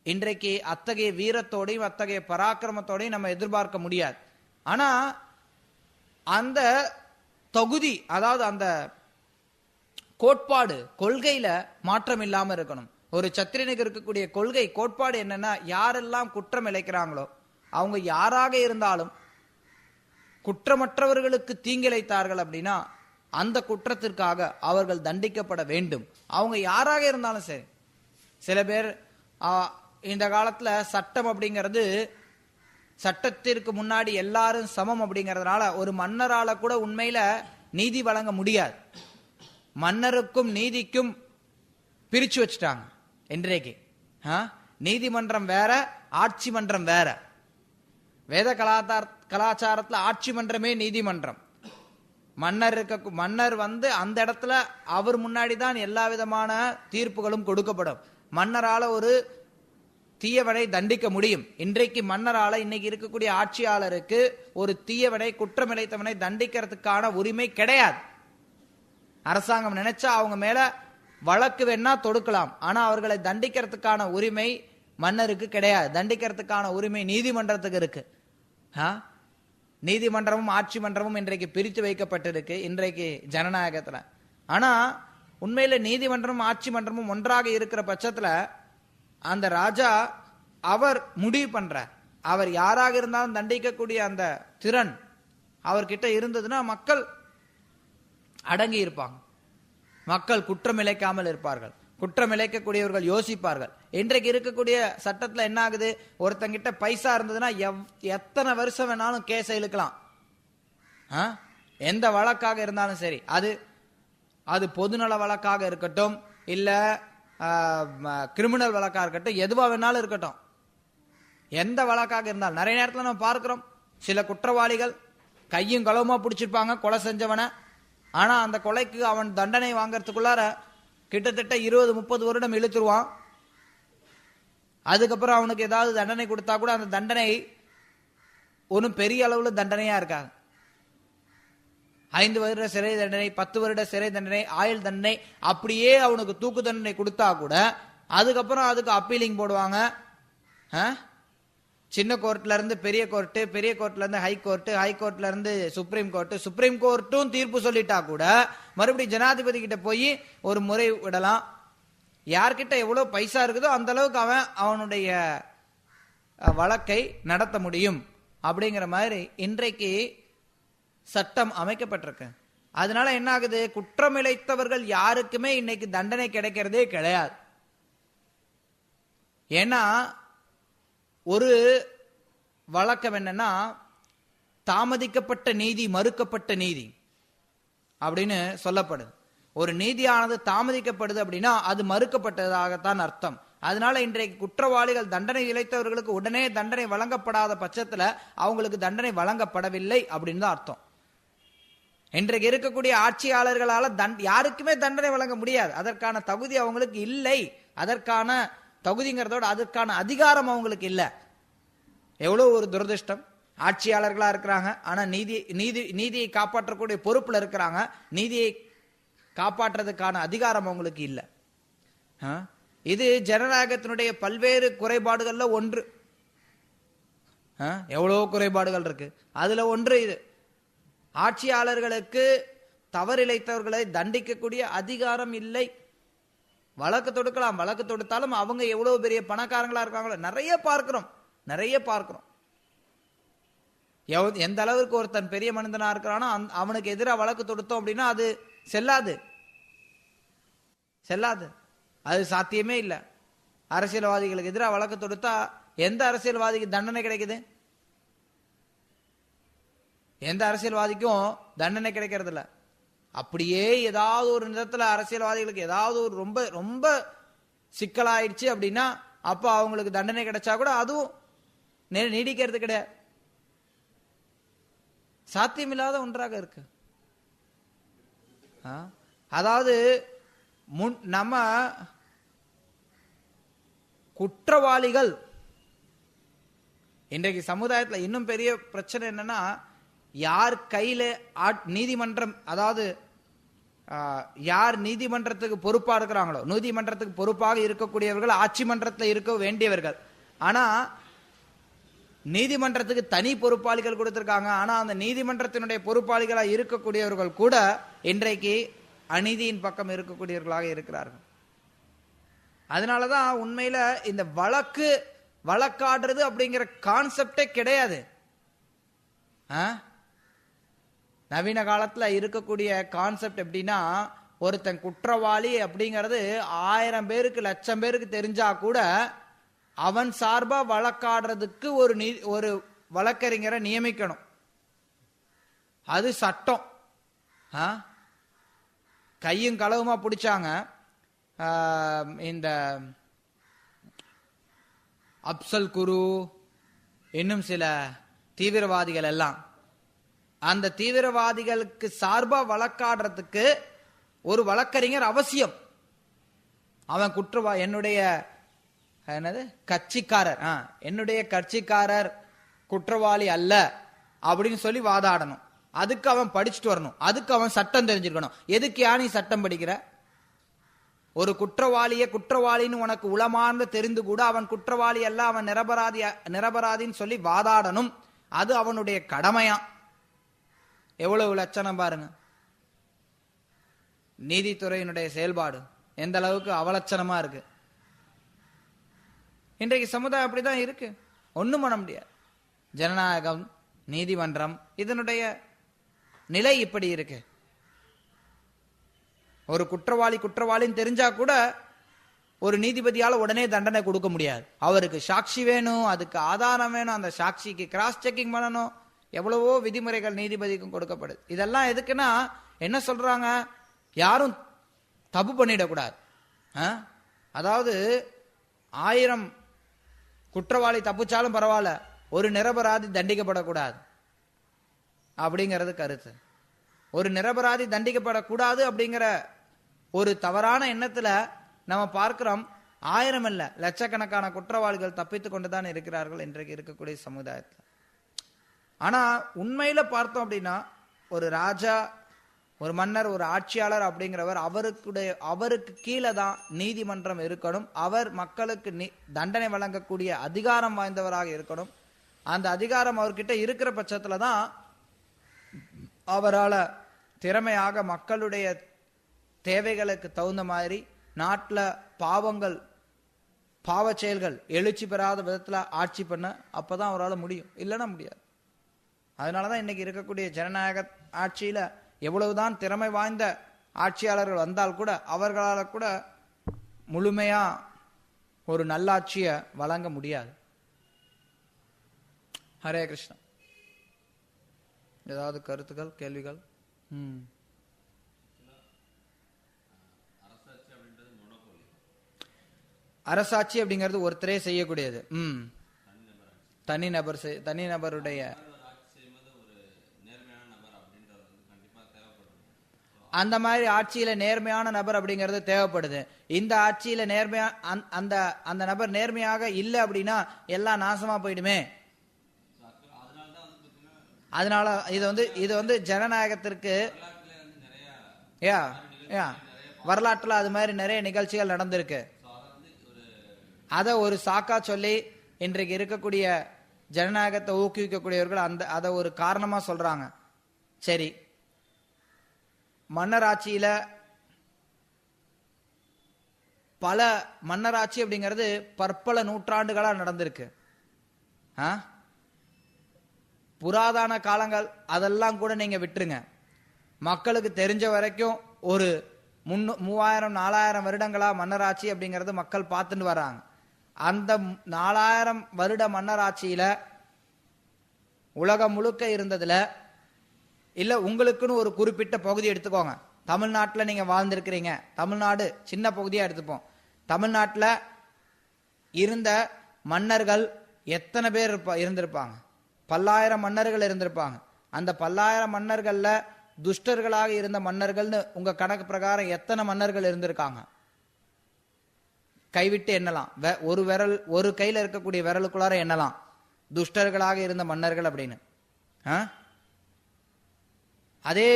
இன்றைக்கு அத்தகைய வீரத்தோடையும் அத்தகைய பராக்கிரமத்தோடையும் நம்ம எதிர்பார்க்க முடியாது. ஆனா அந்த தொகுதி, அதாவது அந்த கோட்பாடு, கொள்கையில மாற்றம் இல்லாம இருக்கணும். ஒரு சத்திரியனுக்கு இருக்கக்கூடிய கொள்கை, கோட்பாடு என்னன்னா, யாரெல்லாம் குற்றம் இழைக்கிறாங்களோ அவங்க யாராக இருந்தாலும் குற்றமற்றவர்களுக்கு தீங்கிழைத்தார்கள் அப்படின்னா அந்த குற்றத்திற்காக அவர்கள் தண்டிக்கப்பட வேண்டும், அவங்க யாராக இருந்தாலும் சரி. சில பேர் இந்த காலத்துல சட்டம் அப்படிங்கிறது, சட்டத்திற்கு முன்னாடி எல்லாரும் சமம் அப்படிங்கறதுனால ஒரு மன்னரால கூட உண்மையில நீதி வழங்க முடியாது. மன்னருக்கும் நீதிக்கும் பிரிச்சு வச்சுட்டாங்க. இன்றைக்கு நீதிமன்றம் வேற, ஆட்சி மன்றம் வேற. வேத கலாச்சாரத்துல ஆட்சி மன்றமே நீதிமன்றம். மன்னர் வந்து அந்த இடத்துல அவர் முன்னாடி தான் எல்லா விதமான தீர்ப்புகளும் கொடுக்கப்படும். மன்னரால ஒரு தீயவனை தண்டிக்க முடியும். இன்றைக்கு மன்னரால, இன்னைக்கு இருக்கக்கூடிய ஆட்சியாளருக்கு ஒரு தீயவனை, குற்றமிழைத்தவனை தண்டிக்கிறதுக்கான உரிமை கிடையாது. அரசாங்கம் நினைச்சா அவங்க மேல வழக்கு வேணா தொடுக்கலாம், ஆனா அவர்களை தண்டிக்கிறதுக்கான உரிமை மன்னருக்கு கிடையாது. தண்டிக்கிறதுக்கான உரிமை நீதிமன்றத்துக்கு இருக்கு. நீதிமன்றமும் ஆட்சி மன்றமும் இன்றைக்கு பிரித்து வைக்கப்பட்டிருக்கு இன்றைக்கு ஜனநாயகத்துல. ஆனா உண்மையில நீதிமன்றமும் ஆட்சி மன்றமும் ஒன்றாக இருக்கிற பட்சத்துல அந்த ராஜா அவர் முடிவு பண்ற, அவர் யாராக இருந்தாலும் தண்டிக்கக்கூடிய அந்த திறன் அவர்கிட்ட இருந்ததுன்னா மக்கள் அடங்கி இருப்பாங்க, மக்கள் குற்றம் இழைக்காமல் இருப்பார்கள், குற்றம் இழைக்கக்கூடியவர்கள் யோசிப்பார்கள். இன்றைக்கு இருக்கக்கூடிய சட்டத்துல என்ன ஆகுது, ஒருத்தங்கிட்ட பைசா இருந்ததுன்னா எத்தனை வருஷம் வேணாலும் கேஸ இழுக்கலாம். எந்த வழக்காக இருந்தாலும் சரி, அது பொதுநல வழக்காக இருக்கட்டும், இல்ல கிரிமினல் வழக்காக இருக்கட்டும், எதுவா வேணாலும் இருக்கட்டும், எந்த வழக்காக இருந்தாலும். நிறைய நேரத்தில் நம்ம பார்க்கிறோம், சில குற்றவாளிகள் கையும் களவுமா பிடிச்சிருப்பாங்க கொலை செஞ்சவன. ஆனா அந்த கொலைக்கு அவன் தண்டனை வாங்கறதுக்குள்ளார கிட்டத்தட்ட 20-30 வருடம் இழுத்துருவான். அதுக்கப்புறம் அவனுக்கு ஏதாவது தண்டனை கொடுத்தா கூட அந்த தண்டனை ஒன்றும் பெரிய அளவுல தண்டனையா இருக்காது. 5 வருட சிறை தண்டனை, 10 வருட சிறை தண்டனை, ஆயுள் தண்டனை, அப்படியே அவனுக்கு தூக்கு தண்டனை கொடுத்தா கூட அதுக்கப்புறம் அதுக்கு அப்பீலிங் போடுவாங்க. சின்ன கோர்ட்ல இருந்து பெரிய கோர்ட்டு, பெரிய கோர்ட்ல இருந்து ஹை கோர்ட்டு, ஹை கோர்ட்ல இருந்து சுப்ரீம் கோர்ட்டு, சுப்ரீம் கோர்ட்டும் தீர்ப்பு சொல்லிட்டா கூட மறுபடியும் ஜனாதிபதி கிட்ட போய் ஒரு முறை விடலாம். யார்கிட்ட எவ்வளவு பைசா இருக்குதோ அந்த அளவுக்கு அவன் அவனுடைய வழக்கை நடத்த முடியும் அப்படிங்கிற மாதிரி இன்றைக்கு சட்டம் அமைக்கப்பட்டிருக்கு. அதனால என்ன ஆகுது, குற்றம் இழைத்தவர்கள் யாருக்குமே இன்னைக்கு தண்டனை கிடைக்கிறதே கிடையாது. ஏன்னா ஒரு வழக்கம் என்னன்னா, தாமதிக்கப்பட்ட நீதி மறுக்கப்பட்ட நீதி அப்படின்னு சொல்லப்படுது. ஒரு நீதியானது தாமதிக்கப்படுது அப்படின்னா அது மறுக்கப்பட்டதாகத்தான் அர்த்தம். அதனால இன்றைக்கு குற்றவாளிகள் தண்டனை இழைத்தவர்களுக்கு உடனே தண்டனை வழங்கப்படாத பட்சத்துல அவங்களுக்கு தண்டனை வழங்கப்படவில்லை அப்படின்னு தான் அர்த்தம். இன்றைக்கு இருக்கக்கூடிய ஆட்சியாளர்களால யாருக்குமே தண்டனை வழங்க முடியாது. அதற்கான தகுதி அவங்களுக்கு இல்லை. அதற்கான தகுதிங்கிறதோட அதற்கான அதிகாரம் அவங்களுக்கு இல்லை. எவ்வளவு ஒரு துரதிருஷ்டம். ஆட்சியாளர்களா இருக்கிறாங்க, ஆனா நீதியை காப்பாற்றக்கூடிய பொறுப்புல இருக்கிறாங்க, நீதியை காப்பாற்றுறதுக்கான அதிகாரம் அவங்களுக்கு இல்லை. இது ஜனநாயகத்தினுடைய பல்வேறு குறைபாடுகள்ல ஒன்று. எவ்வளவு குறைபாடுகள் இருக்கு, அதுல ஒன்று இது. ஆட்சியாளர்களுக்கு தவறிழைத்தவர்களை தண்டிக்கக்கூடிய அதிகாரம் இல்லை. வழக்கு தொடுக்கலாம், வழக்கு தொடுத்தாலும் அவங்க எவ்வளவு பெரிய பணக்காரங்களா இருக்காங்களோ நிறைய பார்க்கிறோம். எந்த அளவுக்கு ஒருத்தன் பெரிய மனிதனா இருக்கிறானோ அவனுக்கு எதிராக வழக்கு தொடுத்தோம் அப்படின்னா அது செல்லாது. அது சாத்தியமே இல்லை. அரசியல்வாதிகளுக்கு எதிராக வழக்கு தொடுத்தா எந்த அரசியல்வாதிக்கு தண்டனை கிடைக்குது? எந்த அரசியல்வாதிக்கும் தண்டனை கிடைக்கிறது இல்ல. அப்படியே ஏதாவது ஒரு நேரத்தில் அரசியல்வாதிகளுக்கு ஏதாவது ஒரு ரொம்ப ரொம்ப சிக்கலாயிடுச்சு அப்படின்னா அப்ப அவங்களுக்கு தண்டனை கிடைச்சா கூட அதுவும் நீடிக்கிறது கிடையாது. சாத்தியமில்லாத ஒன்றாக இருக்கு. அதாவது நம்ம குற்றவாளிகள் இன்றைக்கு சமுதாயத்தில் இன்னும் பெரிய பிரச்சனை என்னன்னா, யார் கையில நீதிமன்றம், அதாவது யார் நீதிமன்றத்துக்கு பொறுப்பா இருக்கிறாங்களோ, நீதிமன்றத்துக்கு பொறுப்பாக இருக்கக்கூடியவர்கள் ஆட்சி மன்றத்தில் இருக்க வேண்டியவர்கள். ஆனா நீதிமன்றத்துக்கு தனி பொறுப்பாளிகள் கொடுத்திருக்காங்க. ஆனா அந்த நீதிமன்றத்தினுடைய பொறுப்பாளிகளா இருக்கக்கூடியவர்கள் கூட இன்றைக்கு அநீதியின் பக்கம் இருக்கக்கூடியவர்களாக இருக்கிறார்கள். அதனாலதான் உண்மையில இந்த வழக்காடுறது அப்படிங்கிற கான்செப்டே கிடையாது. நவீன காலத்துல இருக்கக்கூடிய கான்செப்ட் எப்படின்னா, ஒருத்தன் குற்றவாளி அப்படிங்கிறது 1000 பேருக்கு 1,00,000 பேருக்கு தெரிஞ்சா கூட அவன் சார்பா வழக்காடுறதுக்கு ஒரு வழக்கறிஞரை நியமிக்கணும். அது சட்டம். கையும் களவுமா பிடிச்சாங்க இந்த அப்சல் குரு இன்னும் சில தீவிரவாதிகள் எல்லாம். அந்த தீவிரவாதிகளுக்கு சார்பா வழக்காடுறதுக்கு ஒரு வழக்கறிஞர் அவசியம். அவன் என்னுடைய கட்சிக்காரர், என்னுடைய கட்சிக்காரர் குற்றவாளி அல்ல அப்படின்னு சொல்லி வாதாடணும். அதுக்கு அவன் படிச்சுட்டு வரணும், அதுக்கு அவன் சட்டம் தெரிஞ்சிருக்கணும். எதுக்கு நீ சட்டம் படிக்கிற? ஒரு குற்றவாளின்னு உனக்கு உளமார்ந்து தெரிந்து கூட அவன் குற்றவாளி அல்ல, அவன் நிரபராதின்னு சொல்லி வாதாடணும். அது அவனுடைய கடமையா. எவ்வளவு லட்சணம் பாருங்க. நீதித்துறையினுடைய செயல்பாடு எந்த அளவுக்கு அவலட்சணமா இருக்கு. இன்றைக்கு சமுதாயம் அப்படிதான் இருக்கு, ஒண்ணும் பண்ண முடியாது. ஜனநாயகம், நீதிமன்றம், இதனுடைய நிலை இப்படி இருக்கு. ஒரு குற்றவாளின்னு தெரிஞ்சா கூட ஒரு நீதிபதியால உடனே தண்டனை கொடுக்க முடியாது. அவருக்கு சாட்சி வேணும், அதுக்கு ஆதாரம் வேணும், அந்த சாட்சிக்கு கிராஸ் செக்கிங் பண்ணணும். எவ்வளவோ விதிமுறைகள் நீதிபதிக்கும் கொடுக்கப்படுது. இதெல்லாம் எதுக்குன்னா என்ன சொல்றாங்க, யாரும் தப்பு பண்ணிடக்கூடாது. அதாவது 1000 குற்றவாளி தப்பிச்சாலும் பரவாயில்ல, ஒரு நிரபராதி தண்டிக்கப்படக்கூடாது அப்படிங்கிறது கருத்து. ஒரு நிரபராதி தண்டிக்கப்படக்கூடாது அப்படிங்கிற ஒரு தவறான எண்ணத்துல நம்ம பார்க்கிறோம். 1000 அல்ல, லட்சக்கணக்கான குற்றவாளிகள் தப்பித்துக் கொண்டுதான் இருக்கிறார்கள் இன்றைக்கு இருக்கக்கூடிய சமுதாயத்தில். ஆனா உண்மையில பார்த்தோம் அப்படின்னா, ஒரு ராஜா ஒரு மன்னர், ஒரு ஆட்சியாளர் அப்படிங்கிறவர் அவருக்கு கீழே தான் நீதிமன்றம் இருக்கணும். அவர் மக்களுக்கு தண்டனை வழங்கக்கூடிய அதிகாரம் வாய்ந்தவராக இருக்கணும். அந்த அதிகாரம் அவர்கிட்ட இருக்கிற பட்சத்துல தான் அவரால் திறமையாக மக்களுடைய தேவைகளுக்கு தகுந்த மாதிரி நாட்டில் பாவ செயல்கள் எழுச்சி பெறாத விதத்தில் ஆட்சி பண்ண அப்பதான் அவரால் முடியும், இல்லைன்னா முடியாது. அதனாலதான் இன்னைக்கு இருக்கக்கூடிய ஜனநாயக ஆட்சியில எவ்வளவுதான் திறமை வாய்ந்த ஆட்சியாளர்கள் வந்தால் கூட அவர்களால் கூட முழுமையா ஒரு நல்லாட்சியை வழங்க முடியாது. ஹரே கிருஷ்ணா. ஏதாவது கருத்துக்கள், கேள்விகள்? அரசாட்சி அப்படிங்கிறது ஒருத்தரே செய்யக்கூடியது. தனிநபருடைய அந்த மாதிரி ஆட்சியில நேர்மையான நபர் அப்படிங்கிறது தேவைப்படுது. இந்த ஆட்சியில நேர்மையா அந்த நபர் நேர்மையாக இல்லை அப்படின்னா எல்லாம் நாசமா போயிடுமே. அதனால இது வந்து ஜனநாயகத்திற்கு வரலாற்றுல அது மாதிரி நிறைய நிகழ்ச்சிகள் நடந்திருக்கு. அத ஒரு சாக்கா சொல்லி இன்றைக்கு இருக்கக்கூடிய ஜனநாயகத்தை ஊக்குவிக்கக்கூடியவர்கள் அதை ஒரு காரணமா சொல்றாங்க. சரி, மன்னராட்சியில பல மன்னராட்சி அப்படிங்கிறது பற்பல நூற்றாண்டுகளா நடந்திருக்கு. புராதன காலங்கள் அதெல்லாம் கூட நீங்க விட்டுருங்க. மக்களுக்கு தெரிஞ்ச வரைக்கும் ஒரு 3000-4000 வருடங்களா மன்னராட்சி அப்படிங்கறது மக்கள் பார்த்துட்டு வராங்க. அந்த 4000 வருட மன்னராட்சியில உலகம் முழுக்க இருந்ததுல இல்ல உங்களுக்குன்னு ஒரு குறிப்பிட்ட பகுதி எடுத்துக்கோங்க. தமிழ்நாட்டில் நீங்க வாழ்ந்திருக்கிறீங்க, தமிழ்நாடு சின்ன பகுதியா எடுத்துப்போம். தமிழ்நாட்டில் இருந்த மன்னர்கள் எத்தனை பேர் இருந்திருப்பாங்க? பல்லாயிரம் மன்னர்கள் இருந்திருப்பாங்க. அந்த 1000 மன்னர்கள்ல துஷ்டர்களாக இருந்த மன்னர்கள்னு உங்க கணக்கு பிரகாரம் எத்தனை மன்னர்கள் இருந்திருக்காங்க? கைவிட்டு எண்ணலாம். ஒரு கையில இருக்கக்கூடிய விரலுக்குள்ளார எண்ணலாம் துஷ்டர்களாக இருந்த மன்னர்கள் அப்படின்னு. அதே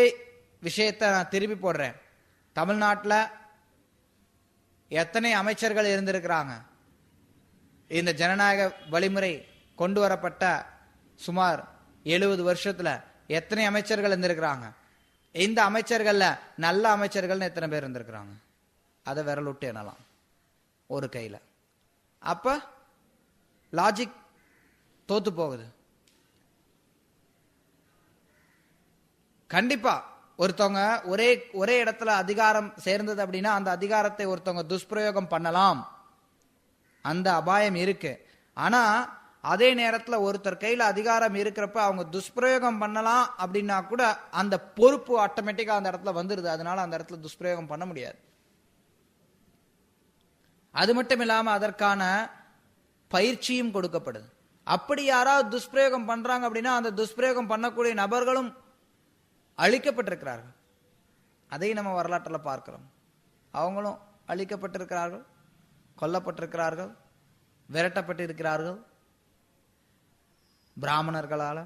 விஷயத்தை நான் திருப்பி போடுறேன். தமிழ்நாட்டில் எத்தனை அமைச்சர்கள் இருந்திருக்கிறாங்க? இந்த ஜனநாயக வழிமுறை கொண்டு வரப்பட்ட சுமார் 70 வருஷத்துல எத்தனை அமைச்சர்கள் இருந்திருக்கிறாங்க? இந்த அமைச்சர்கள்ல நல்ல அமைச்சர்கள் எத்தனை பேர் இருந்திருக்கிறாங்க? அதை விரல் விட்டு எண்ணலாம் ஒரு கையில. அப்ப லாஜிக் தோத்து போகுது. கண்டிப்பா ஒருத்தவங்க ஒரே இடத்துல அதிகாரம் சேர்ந்தது அப்படின்னா அந்த அதிகாரத்தை ஒருத்தவங்க துஷ்பிரயோகம் பண்ணலாம், அந்த அபாயம் இருக்கு. ஆனா அதே நேரத்தில் ஒருத்தர் கையில அதிகாரம் இருக்கிறப்ப அவங்க துஷ்பிரயோகம் பண்ணலாம் அப்படின்னா கூட அந்த பொறுப்பு ஆட்டோமேட்டிக்கா அந்த இடத்துல வந்துருது. அதனால அந்த இடத்துல துஷ்பிரயோகம் பண்ண முடியாது. அது மட்டும் இல்லாம அதற்கான பயிற்சியும் கொடுக்கப்படுது. அப்படி யாராவது துஷ்பிரயோகம் பண்றாங்க அப்படின்னா அந்த துஷ்பிரயோகம் பண்ணக்கூடிய நபர்களும் அழிக்கப்பட்டிருக்கிறார்கள். அதையும் நம்ம வரலாற்றில் பார்க்கிறோம். அவங்களும் அழிக்கப்பட்டிருக்கிறார்கள், கொல்லப்பட்டிருக்கிறார்கள், விரட்டப்பட்டிருக்கிறார்கள். பிராமணர்களால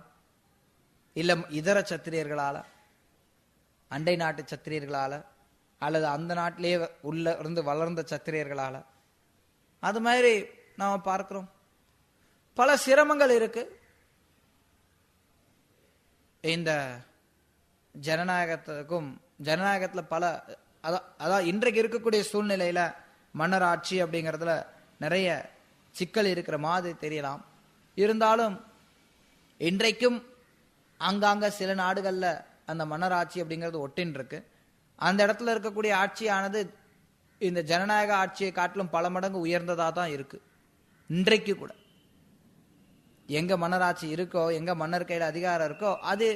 இல்ல இதர சத்திரியர்களால, அண்டை நாட்டு சத்திரியர்களால, அல்லது அந்த நாட்டிலேயே உள்ள இருந்து வளர்ந்த சத்திரியர்களால, அது மாதிரி நாம பார்க்கிறோம். பல சிரமங்கள் இருக்கு. இந்த ஜனநாயகத்துல பல அதான் இன்றைக்கு இருக்கக்கூடிய சூழ்நிலையில மன்னர் ஆட்சி அப்படிங்கிறதுல நிறைய சிக்கல் இருக்கிற மாதிரி தெரியலாம். இருந்தாலும் இன்றைக்கும் அங்காங்க சில நாடுகள்ல அந்த மன்னர் ஆட்சி அப்படிங்கிறது ஒட்டின் இருக்கு. அந்த இடத்துல இருக்கக்கூடிய ஆட்சியானது இந்த ஜனநாயக ஆட்சியை காட்டிலும் பல மடங்கு உயர்ந்ததா தான் இருக்கு. இன்றைக்கு கூட எங்க மன்னராட்சி இருக்கோ, எங்க மன்னர் கையில் அதிகாரம் இருக்கோ, அது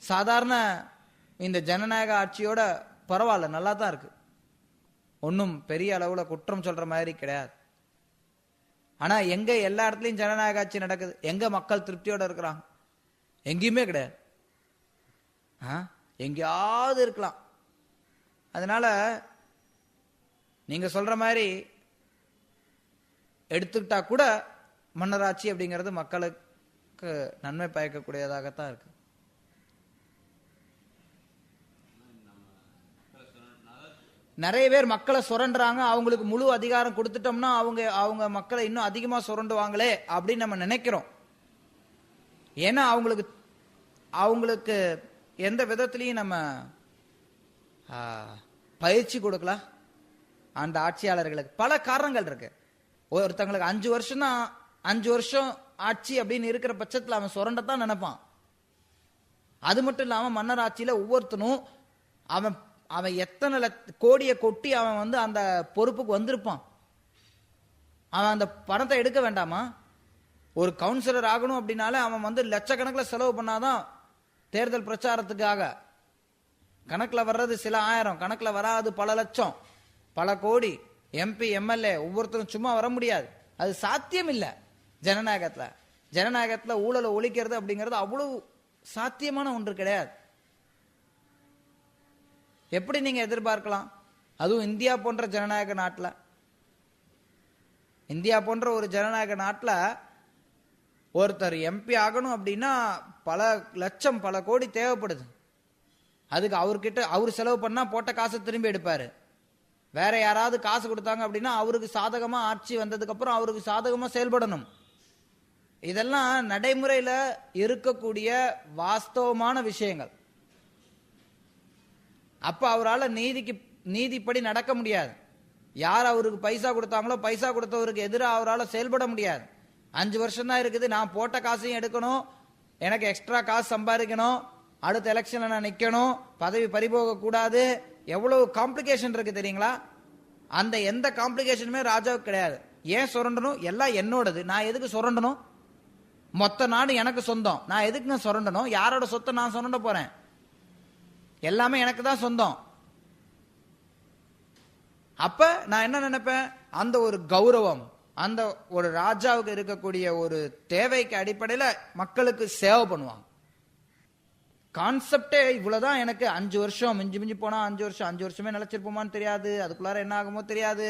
சாதாரண இந்த ஜனநாயக ஆட்சியோட பரவாயில்ல, நல்லா தான் இருக்கு. ஒன்றும் பெரிய அளவுல குற்றம் சொல்ற மாதிரி கிடையாது. ஆனா எங்க எல்லா இடத்துலயும் ஜனநாயக ஆட்சி நடக்குது? எங்க மக்கள் திருப்தியோட இருக்கிறாங்க? எங்கேயுமே கிடையாது. எங்கேயாவது இருக்கலாம். அதனால நீங்க சொல்ற மாதிரி எடுத்துக்கிட்டா கூட மன்னராட்சி அப்படிங்கிறது மக்களுக்கு நன்மை பயக்கக்கூடியதாகத்தான் இருக்கு. நிறைய பேர் மக்களை சுரண்டுறாங்க, அவங்களுக்கு முழு அதிகாரம் கொடுத்துட்டோம்னா அவங்க மக்களை இன்னும் அதிகமா சுரண்டுவாங்களே அப்படின்னு நம்ம நினைக்கிறோம். ஏன்னா அவங்களுக்கு எந்த விதத்திலையும் நம்ம பயிற்சி கொடுக்கலாம். அந்த ஆட்சியாளர்களுக்கு பல காரணங்கள் இருக்கு. ஒருத்தங்களுக்கு 5 வருஷம் தான் 5 வருஷம் ஆட்சி அப்படின்னு இருக்கிற பட்சத்தில் அவன் சுரண்டத்தான் நினைப்பான். அது மட்டும் இல்லாம மன்னர் ஆட்சியில ஒவ்வொருத்தனும் அவன் எத்தனை கோடியை கொட்டி அவன் அந்த பொறுப்புக்கு வந்திருப்பான். அவன் அந்த பணத்தை எடுக்க வேண்டாமா? ஒரு கவுன்சிலர் ஆகணும் அப்படின்னாலே அவன் லட்சக்கணக்கில் செலவு பண்ணாதான் தேர்தல் பிரச்சாரத்துக்காக. கணக்கில் வர்றது சில ஆயிரம், கணக்கில் வராது பல லட்சம், பல கோடி. எம்பி எம்எல்ஏ ஒவ்வொருத்தரும் சும்மா வர முடியாது. அது சாத்தியம் இல்லை. ஜனநாயகத்துல ஊழலை ஒழிக்கிறது அப்படிங்கிறது அவ்வளவு சாத்தியமான ஒன்று கிடையாது. எப்படி நீங்க எதிர்பார்க்கலாம்? அதுவும் இந்தியா போன்ற ஜனநாயக நாட்டில், இந்தியா போன்ற ஒரு ஜனநாயக நாட்டில் ஒருத்தர் எம்பி ஆகணும் அப்படின்னா பல லட்சம் பல கோடி தேவைப்படுது. அதுக்கு அவர் செலவு பண்ணா போட்ட காசை திரும்பி எடுப்பாரு. வேற யாராவது காசு கொடுத்தாங்க அப்படின்னா அவருக்கு சாதகமா ஆட்சி வந்ததுக்கு அப்புறம் அவருக்கு சாதகமா செயல்படணும். இதெல்லாம் நடைமுறையில இருக்கக்கூடிய வாஸ்தவமான விஷயங்கள். அப்ப அவரால் நீதிப்படி நடக்க முடியாது. யார் அவருக்கு பைசா கொடுத்தாங்களோ பைசா கொடுத்தவருக்கு எதிராக அவரால் செயல்பட முடியாது. 5 வருஷம் தான் இருக்குது, நான் போட்ட காசையும் எடுக்கணும், எனக்கு எக்ஸ்ட்ரா காசு சம்பாதிக்கணும், அடுத்த எலெக்ஷன்ல நான் நிக்கணும், பதவி பறிபோக கூடாது. எவ்வளவு காம்ப்ளிகேஷன் இருக்கு தெரியுங்களா? அந்த எந்த காம்ப்ளிகேஷனுமே ராஜாவுக்கு கிடையாது. ஏன் சுரண்டணும்? எல்லாம் என்னோடது, நான் எதுக்கு சுரண்டணும்? மொத்த நாடு எனக்கு சொந்தம், நான் எதுக்கு சுரண்டணும்? யாரோட சொத்தை நான் சுரண்ட போறேன்? எல்லாமே எனக்கு தான் சொந்தம். அப்ப நான் என்ன நினைப்பேன், அந்த ஒரு கௌரவம், அந்த ஒரு ராஜாவுக்கு இருக்கக்கூடிய ஒரு தேவைக்கு அடிப்படையில மக்களுக்கு சேவை பண்ணுவாங்க. கான்செப்டே இவ்வளவுதான். எனக்கு 5 வருஷம் மிஞ்சி மிஞ்சி போனா 5 வருஷமே நிலைச்சிருப்போமான்னு தெரியாது, அதுக்குள்ளார என்ன ஆகுமோ தெரியாது.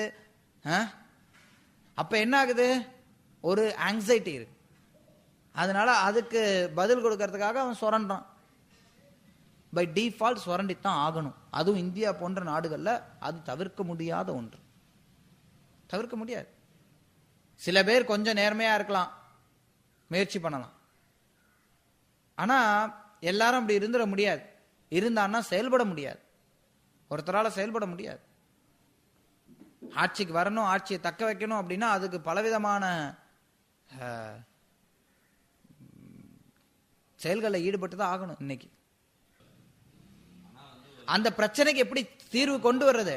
அப்ப என்ன ஆகுது? ஒரு ஆங்ஸைட்டி இருக்கு. அதனால அதுக்கு பதில் கொடுக்கறதுக்காக அவன் சுரண்டான். பை டிஃபால்ட் சுரண்டித்தான் ஆகணும். அதுவும் இந்தியா போன்ற நாடுகள்ல அது தவிர்க்க முடியாத ஒன்று, தவிர்க்க முடியாது. சில பேர் கொஞ்சம் நேர்மையா இருக்கலாம், முயற்சி பண்ணலாம். ஆனா எல்லாரும் அப்படி இருந்துட முடியாது. இருந்தான்னா செயல்பட முடியாது, ஒருத்தரால செயல்பட முடியாது. ஆட்சிக்கு வரணும், ஆட்சியை தக்க வைக்கணும் அப்படின்னா அதுக்கு பலவிதமான செயல்களில் ஈடுபட்டு தான் ஆகணும். இன்னைக்கு அந்த பிரச்சனைக்கு எப்படி தீர்வு கொண்டு வர்றது?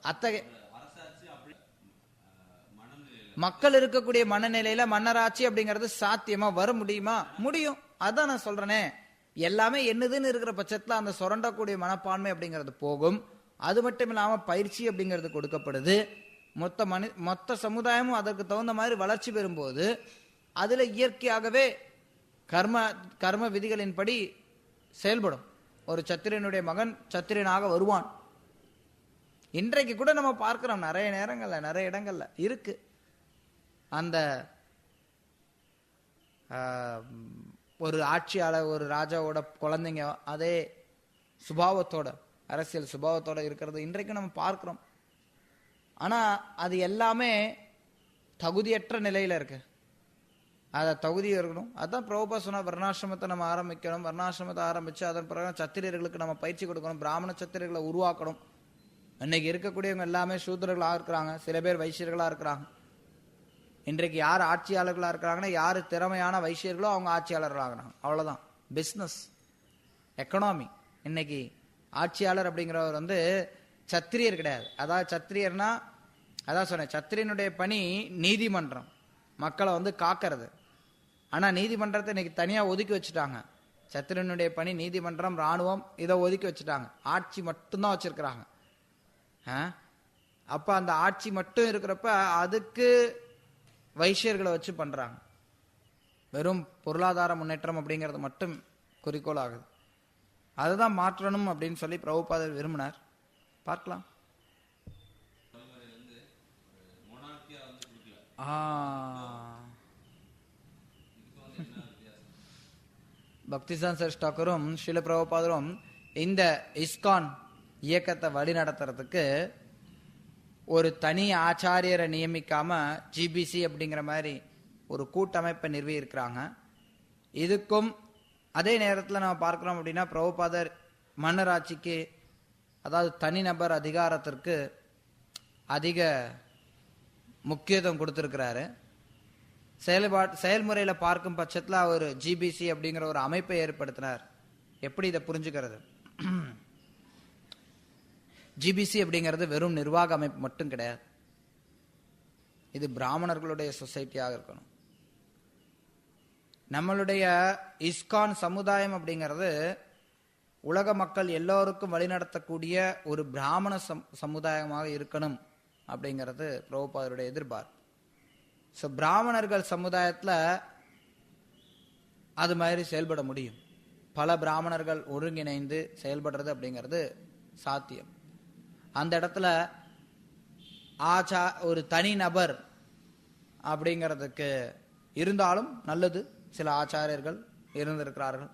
அத்தகைய மக்கள் இருக்கக்கூடிய மனநிலையில மன்னராட்சி அப்படிங்கிறது சாத்தியமா வர முடியுமா? முடியும். அதான் நான் சொல்றேனே, எல்லாமே என்னதுன்னு இருக்கிற பட்சத்துல அந்த சுரண்டக்கூடிய மனப்பான்மை அப்படிங்கிறது போகும். அது மட்டும் இல்லாம பயிற்சி அப்படிங்கிறது கொடுக்கப்படுது. மொத்த சமுதாயமும் அதற்கு தகுந்த மாதிரி வளர்ச்சி பெறும்போது அதுல இயற்கையாகவே கர்ம விதிகளின்படி செயல்படும். ஒரு சத்திரியனுடைய மகன் சத்திரியனாக வருவான். இன்றைக்கு கூட நம்ம பார்க்கிறோம், நிறைய நேரங்கள்ல நிறைய இடங்கள்ல இருக்கு. அந்த ஒரு ஆட்சியாளர், ஒரு ராஜாவோட குழந்தைங்க அதே சுபாவத்தோட, அரசியல் சுபாவத்தோட இருக்கிறது இன்றைக்கு நம்ம பார்க்கிறோம். ஆனா அது எல்லாமே தகுதியற்ற நிலையில இருக்கு. அதை தகுதி இருக்கணும். அதான் பிரபுபா சொன்ன, வர்ணாசிரமத்தை நம்ம ஆரம்பிக்கணும். வர்ணாசிரமத்தை ஆரம்பிச்சு அதன் பிறகு சத்திரியர்களுக்கு நம்ம பயிற்சி கொடுக்கணும், பிராமண சத்திரியர்களை உருவாக்கணும். இன்னைக்கு இருக்கக்கூடியவங்க எல்லாமே சூத்திரர்களாக இருக்கிறாங்க, சில பேர் வைசியர்களாக இருக்கிறாங்க. இன்றைக்கு யார் ஆட்சியாளர்களாக இருக்கிறாங்கன்னா, யார் திறமையான வைசியர்களோ அவங்க ஆட்சியாளர்களாகிறாங்க. அவ்வளோதான். Business, economy. இன்னைக்கு ஆட்சியாளர் அப்படிங்கிறவர் சத்திரியர் கிடையாது. அதாவது சத்திரியர்னா, அதான் சொன்னேன், சத்திரியனுடைய பணி நீதிமன்றம், மக்களை காக்கிறது. ஆனா நீதிமன்றத்தை இன்னைக்கு தனியா ஒதுக்கி வச்சுட்டாங்க. சத்திரியனுடைய பணி நீதிமன்றம், ராணுவம், இதை ஒதுக்கி வச்சுட்டாங்க. ஆட்சி மட்டும்தான் வச்சிருக்கிறாங்க. அப்ப அந்த ஆட்சி மட்டும் இருக்கிறப்ப அதுக்கு வைசியர்களை வச்சு பண்றாங்க. வெறும் பொருளாதார முன்னேற்றம் அப்படிங்கிறது மட்டும் குறிக்கோள் ஆகுது. அதுதான் மாற்றணும் அப்படின்னு சொல்லி பிரபுபாதர் விரும்பினார். பார்க்கலாம். பக்திசான் சர் டாக்கரும் ஸ்ரீல பிரபுபாதரும் இந்த இஸ்கான் இயக்கத்தை வழி நடத்துறதுக்கு ஒரு தனி ஆச்சாரியரை நியமிக்காம ஜிபிசி அப்படிங்கிற மாதிரி ஒரு கூட்டமைப்பை நிறுவி இருக்கிறாங்க. இதுக்கும் அதே நேரத்தில் நம்ம பார்க்கிறோம் அப்படின்னா பிரபுபாதர் மன்னராட்சிக்கு, அதாவது தனிநபர் அதிகாரத்திற்கு அதிக முக்கியத்துவம் கொடுத்திருக்கிறாரு. செயல்முறையில் பார்க்கும் பட்சத்தில் அவர் ஜிபிசி அப்படிங்கிற ஒரு அமைப்பை ஏற்படுத்தினார். எப்படி இதை புரிஞ்சுக்கிறது? ஜிபிசி அப்படிங்கிறது வெறும் நிர்வாக அமைப்பு மட்டும் கிடையாது. இது பிராமணர்களுடைய சொசைட்டியாக இருக்கணும். நம்மளுடைய இஸ்கான் சமுதாயம் அப்படிங்கிறது உலக மக்கள் எல்லோருக்கும் வழிநடத்தக்கூடிய ஒரு பிராமண சமுதாயமாக இருக்கணும் அப்படிங்கிறது பிரபுபாதருடைய எதிர்பார்ப்பு. ஸோ பிராமணர்கள் சமுதாயத்தில் அது மாதிரி செயல்பட முடியும். பல பிராமணர்கள் ஒருங்கிணைந்து செயல்படுறது அப்படிங்கிறது சாத்தியம். அந்த இடத்துல ஒரு தனி நபர் அப்படிங்கிறதுக்கு இருந்தாலும் நல்லது. சில ஆச்சாரியர்கள் இருந்திருக்கிறார்கள்.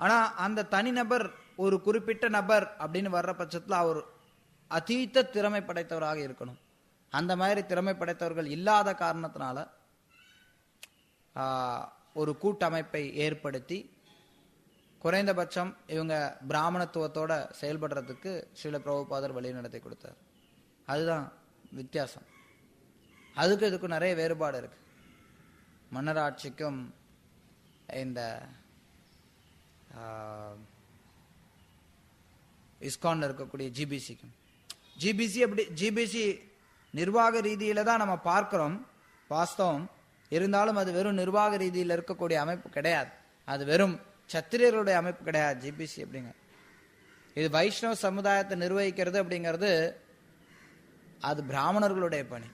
ஆனால் அந்த தனிநபர் ஒரு குறிப்பிட்ட நபர் அப்படின்னு வர்ற பட்சத்தில் அவர் அதீத திறமை படைத்தவராக இருக்கணும். அந்த மாதிரி திறமை படைத்தவர்கள் இல்லாத காரணத்தினால ஒரு கூட்டமைப்பை ஏற்படுத்தி குறைந்தபட்சம் இவங்க பிராமணத்துவத்தோட செயல்படுறதுக்கு ஸ்ரீல பிரபுபாதர் வழி நடத்தி கொடுத்தார். அதுதான் வித்தியாசம். அதுக்கு இதுக்கும் நிறைய வேறுபாடு இருக்கு. மன்னராட்சிக்கும் இந்த இஸ்கான்ல இருக்கக்கூடிய ஜிபிசிக்கும். ஜிபிசி நிர்வாக ரீதியில தான் நம்ம பார்க்கிறோம், வாஸ்தவம். இருந்தாலும் அது வெறும் நிர்வாக ரீதியில் இருக்கக்கூடிய அமைப்பு கிடையாது. அது வெறும் சத்திரியர்களுடைய அமைப்பு கிடையாது ஜிபிசி அப்படிங்க. இது வைஷ்ணவ சமுதாயத்தை நிர்வகிக்கிறது அப்படிங்கிறது அது பிராமணர்களுடைய பணி.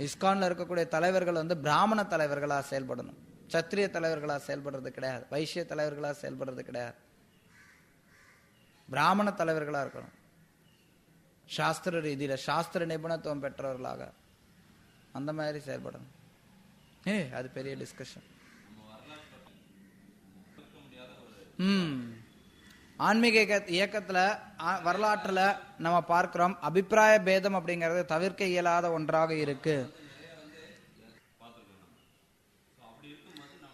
இஸ்கான்ல இருக்கக்கூடிய தலைவர்கள் பிராமண தலைவர்களா செயல்படணும். சத்திரிய தலைவர்களா செயல்படுறது கிடையாது. வைஷ்ய தலைவர்களா செயல்படுறது கிடையாது. பிராமண தலைவர்களா இருக்கணும். சாஸ்திர ரீதியில சாஸ்திர நிபுணத்துவம் பெற்றவர்களாக அந்த மாதிரி செயல்படணும். அது பெரிய டிஸ்கஷன். ஆன்மீக இயக்கத்துல வரலாற்றுல நம்ம பார்க்கிறோம், அபிப்பிராய பேதம் அப்படிங்கிறது தவிர்க்க இயலாத ஒன்றாக இருக்கு.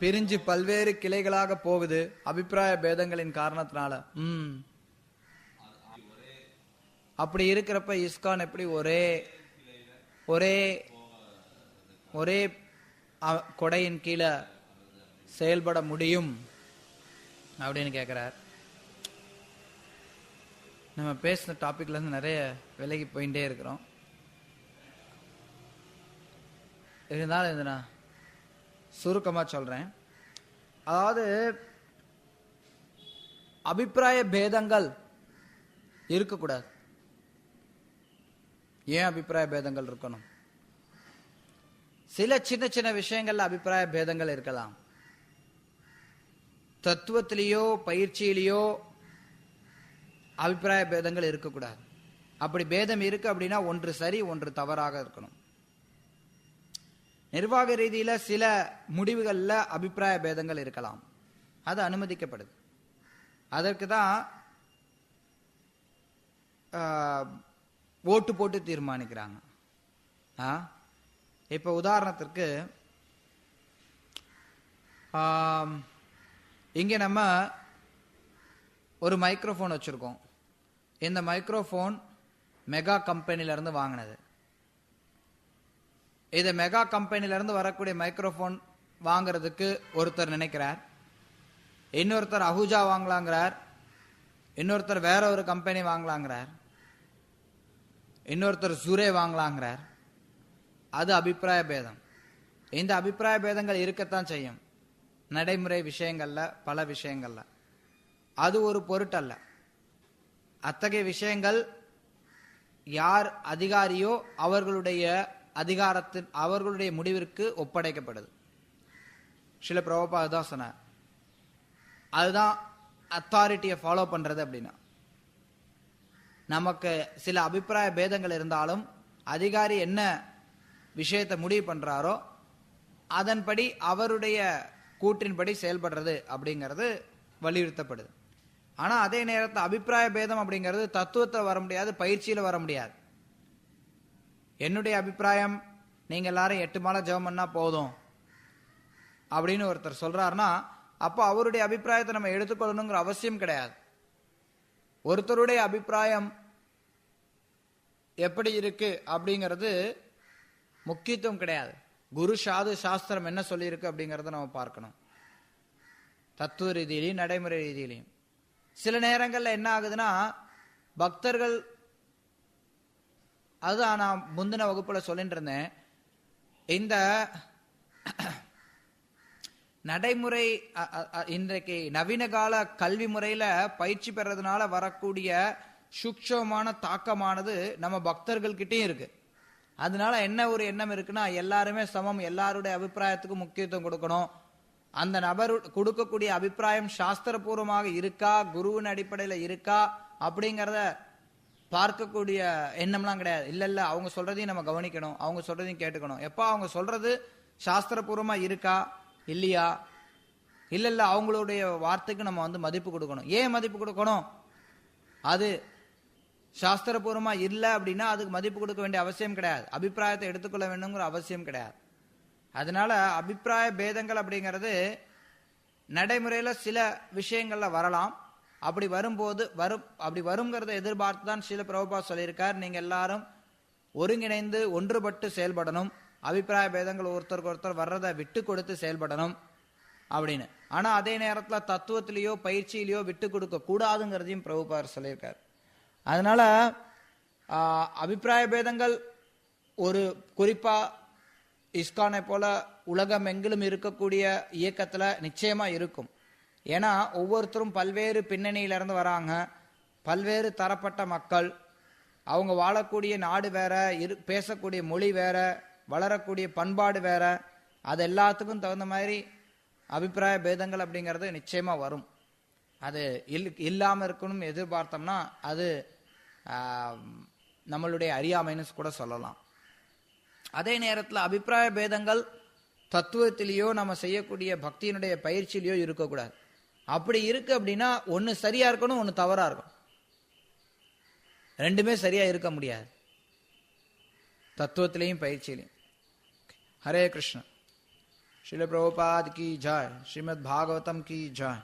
பிரிஞ்சு பல்வேறு கிளைகளாக போகுது அபிப்பிராய பேதங்களின் காரணத்தினால. அப்படி இருக்கிறப்ப இஸ்கான் எப்படி ஒரே ஒரே ஒரே கொடையின் கீழே செயல்பட முடியும் அப்படின்னு கேட்கிறார். நம்ம பேசின டாபிக்ல இருந்து நிறைய விலகி போயிட்டே இருக்கிறோம். இருந்தாலும் இது நான் சுருக்கமா சொல்றேன். அதாவது அபிப்பிராய பேதங்கள் இருக்கக்கூடாது. ஏன் அபிப்பிராய பேதங்கள் இருக்கணும்? சில சின்ன சின்ன விஷயங்கள்ல அபிப்பிராய பேதங்கள் இருக்கலாம். தத்துவத்திலேயோ பயிற்சியிலேயோ அபிப்பிராய பேதங்கள் இருக்கக்கூடாது. அப்படி பேதம் இருக்கு அப்படின்னா ஒன்று சரி ஒன்று தவறாக இருக்கணும். நிர்வாக ரீதியில சில முடிவுகள்ல அபிப்பிராய பேதங்கள் இருக்கலாம், அது அனுமதிக்கப்படுது. அதற்கு தான் ஓட்டு போட்டு தீர்மானிக்கிறாங்க. இப்ப உதாரணத்திற்கு இங்க நம்ம ஒரு மைக்ரோஃபோன் வச்சிருக்கோம். இந்த மைக்ரோஃபோன் மெகா கம்பெனில இருந்து வாங்கினது. இது மெகா கம்பெனில இருந்து வரக்கூடிய மைக்ரோஃபோன் வாங்குறதுக்கு ஒருத்தர் நினைக்கிறார், இன்னொருத்தர் அஹூஜா வாங்கலாங்கிறார், இன்னொருத்தர் வேற ஒரு கம்பெனி வாங்கலாங்கிறார், இன்னொருத்தர் சுரே வாங்கலாங்கிறார். அது அபிப்பிராய பேதம். இந்த அபிப்பிராய பேதங்கள் இருக்கத்தான் செய்யும் நடைமுறை விஷயங்கள்ல, பல விஷயங்கள்ல. அது ஒரு பொருட்டல்ல. அத்தகைய விஷயங்கள் யார் அதிகாரியோ அவர்களுடைய அதிகாரத்தின் அவர்களுடைய முடிவிற்கு ஒப்படைக்கப்படுது. சில பிரபுபாதா தான் சொன்னார், அதுதான் அத்தாரிட்டியை ஃபாலோ பண்றது. அப்படின்னா நமக்கு சில அபிப்பிராய பேதங்கள் இருந்தாலும் அதிகாரி என்ன விஷயத்தை முடிவு பண்றாரோ அதன்படி அவருடைய கூற்றின்படி செயல்படுறது அப்படிங்கிறது வலியுறுத்தப்படுது. ஆனா அதே நேரத்தில் அபிப்பிராய பேதம் அப்படிங்கிறது தத்துவத்தில் வர முடியாது, பயிற்சியில வர முடியாது. என்னுடைய அபிப்பிராயம் நீங்க எல்லாரும் 8 மாலை ஜெபம் பண்ணா போதும் அப்படின்னு ஒருத்தர் சொல்றாருன்னா அப்போ அவருடைய அபிப்பிராயத்தை நம்ம எடுத்துக்கொள்ளணுங்கிற அவசியம் கிடையாது. ஒருத்தருடைய அபிப்பிராயம் எப்படி இருக்கு அப்படிங்கிறது முக்கியத்துவம் கிடையாது. குரு சாது சாஸ்திரம் என்ன சொல்லியிருக்கு அப்படிங்கறத நம்ம பார்க்கணும். தத்துவ ரீதியிலையும் நடைமுறை ரீதியிலையும் சில நேரங்கள்ல என்ன ஆகுதுன்னா பக்தர்கள், அதுதான் நான் முந்தின வகுப்புல சொல்லிட்டு இருந்தேன், இந்த நடைமுறை இன்றைக்கு நவீன கால கல்வி முறையில பயிற்சி பெறதுனால வரக்கூடிய சூக்ஷமான தாக்கமானது நம்ம பக்தர்கள் கிட்டயும் இருக்கு. அதனால என்ன ஒரு எண்ணம் இருக்குன்னா எல்லாருமே சமம், எல்லாருடைய அபிப்பிராயத்துக்கும் முக்கியத்துவம் கொடுக்கணும், அந்த நபர் கொடுக்கக்கூடிய அபிப்பிராயம் சாஸ்திரபூர்வமாக இருக்கா, குருவின் அடிப்படையில இருக்கா அப்படிங்கறத பார்க்கக்கூடிய எண்ணம்லாம் கிடையாது. இல்ல இல்ல அவங்க சொல்றதையும் நம்ம கவனிக்கணும், அவங்க சொல்றதையும் கேட்டுக்கணும். எப்ப அவங்க சொல்றது சாஸ்திரபூர்வமா இருக்கா இல்லையா, இல்ல இல்ல அவங்களுடைய வார்த்தைக்கு நம்ம மதிப்பு கொடுக்கணும். ஏன் மதிப்பு கொடுக்கணும்? அது சாஸ்திரபூர்வமா இல்ல அப்படின்னா அதுக்கு மதிப்பு கொடுக்க வேண்டிய அவசியம் கிடையாது, அபிப்பிராயத்தை எடுத்துக்கொள்ள வேண்டும்ங்கிற அவசியம் கிடையாது. அதனால அபிப்பிராய பேதங்கள் அப்படிங்கிறது நடைமுறையில சில விஷயங்கள்ல வரலாம். அப்படி வரும்போது அப்படி வருங்கிறத எதிர்பார்த்து தான் ஸ்ரீல பிரபுபாத் சொல்லியிருக்கார், நீங்க எல்லாரும் ஒருங்கிணைந்து ஒன்றுபட்டு செயல்படணும், அபிப்பிராய பேதங்கள் ஒருத்தருக்கு ஒருத்தர் வர்றதை விட்டு கொடுத்து செயல்படணும் அப்படின்னு. ஆனா அதே நேரத்துல தத்துவத்திலேயோ பயிற்சியிலேயோ விட்டு கொடுக்க கூடாதுங்கிறதையும் பிரபுபாத் சொல்லியிருக்கார். அதனால அபிப்பிராய பேதங்கள் ஒரு குறிப்பா இஸ்கானை போல உலகம் எங்கிலும் இருக்கக்கூடிய இயக்கத்துல நிச்சயமா இருக்கும். ஏன்னா ஒவ்வொருத்தரும் பல்வேறு பின்னணியிலிருந்து வராங்க, பல்வேறு தரப்பட்ட மக்கள், அவங்க வாழக்கூடிய நாடு வேற, பேசக்கூடிய மொழி வேற, வளரக்கூடிய பண்பாடு வேற, அது எல்லாத்துக்கும் தகுந்த மாதிரி அபிப்பிராய பேதங்கள் அப்படிங்கிறது நிச்சயமா வரும். அது இல்லாம இருக்கணும் எதிர்பார்த்தோம்னா அது நம்மளுடைய அறியாமைன்னு கூட சொல்லலாம். அதே நேரத்தில் அபிப்பிராய பேதங்கள் தத்துவத்திலேயோ நம்ம செய்யக்கூடிய பக்தியினுடைய பயிற்சியிலையோ இருக்கக்கூடாது. அப்படி இருக்கு அப்படின்னா ஒன்னு சரியா இருக்கணும், ஒன்னு தவறா இருக்கணும், ரெண்டுமே சரியா இருக்க முடியாது தத்துவத்திலையும் பயிற்சியிலையும். हरे कृष्ण. श्रील प्रभुपाद की जय. श्रीमद् भागवतम की जय.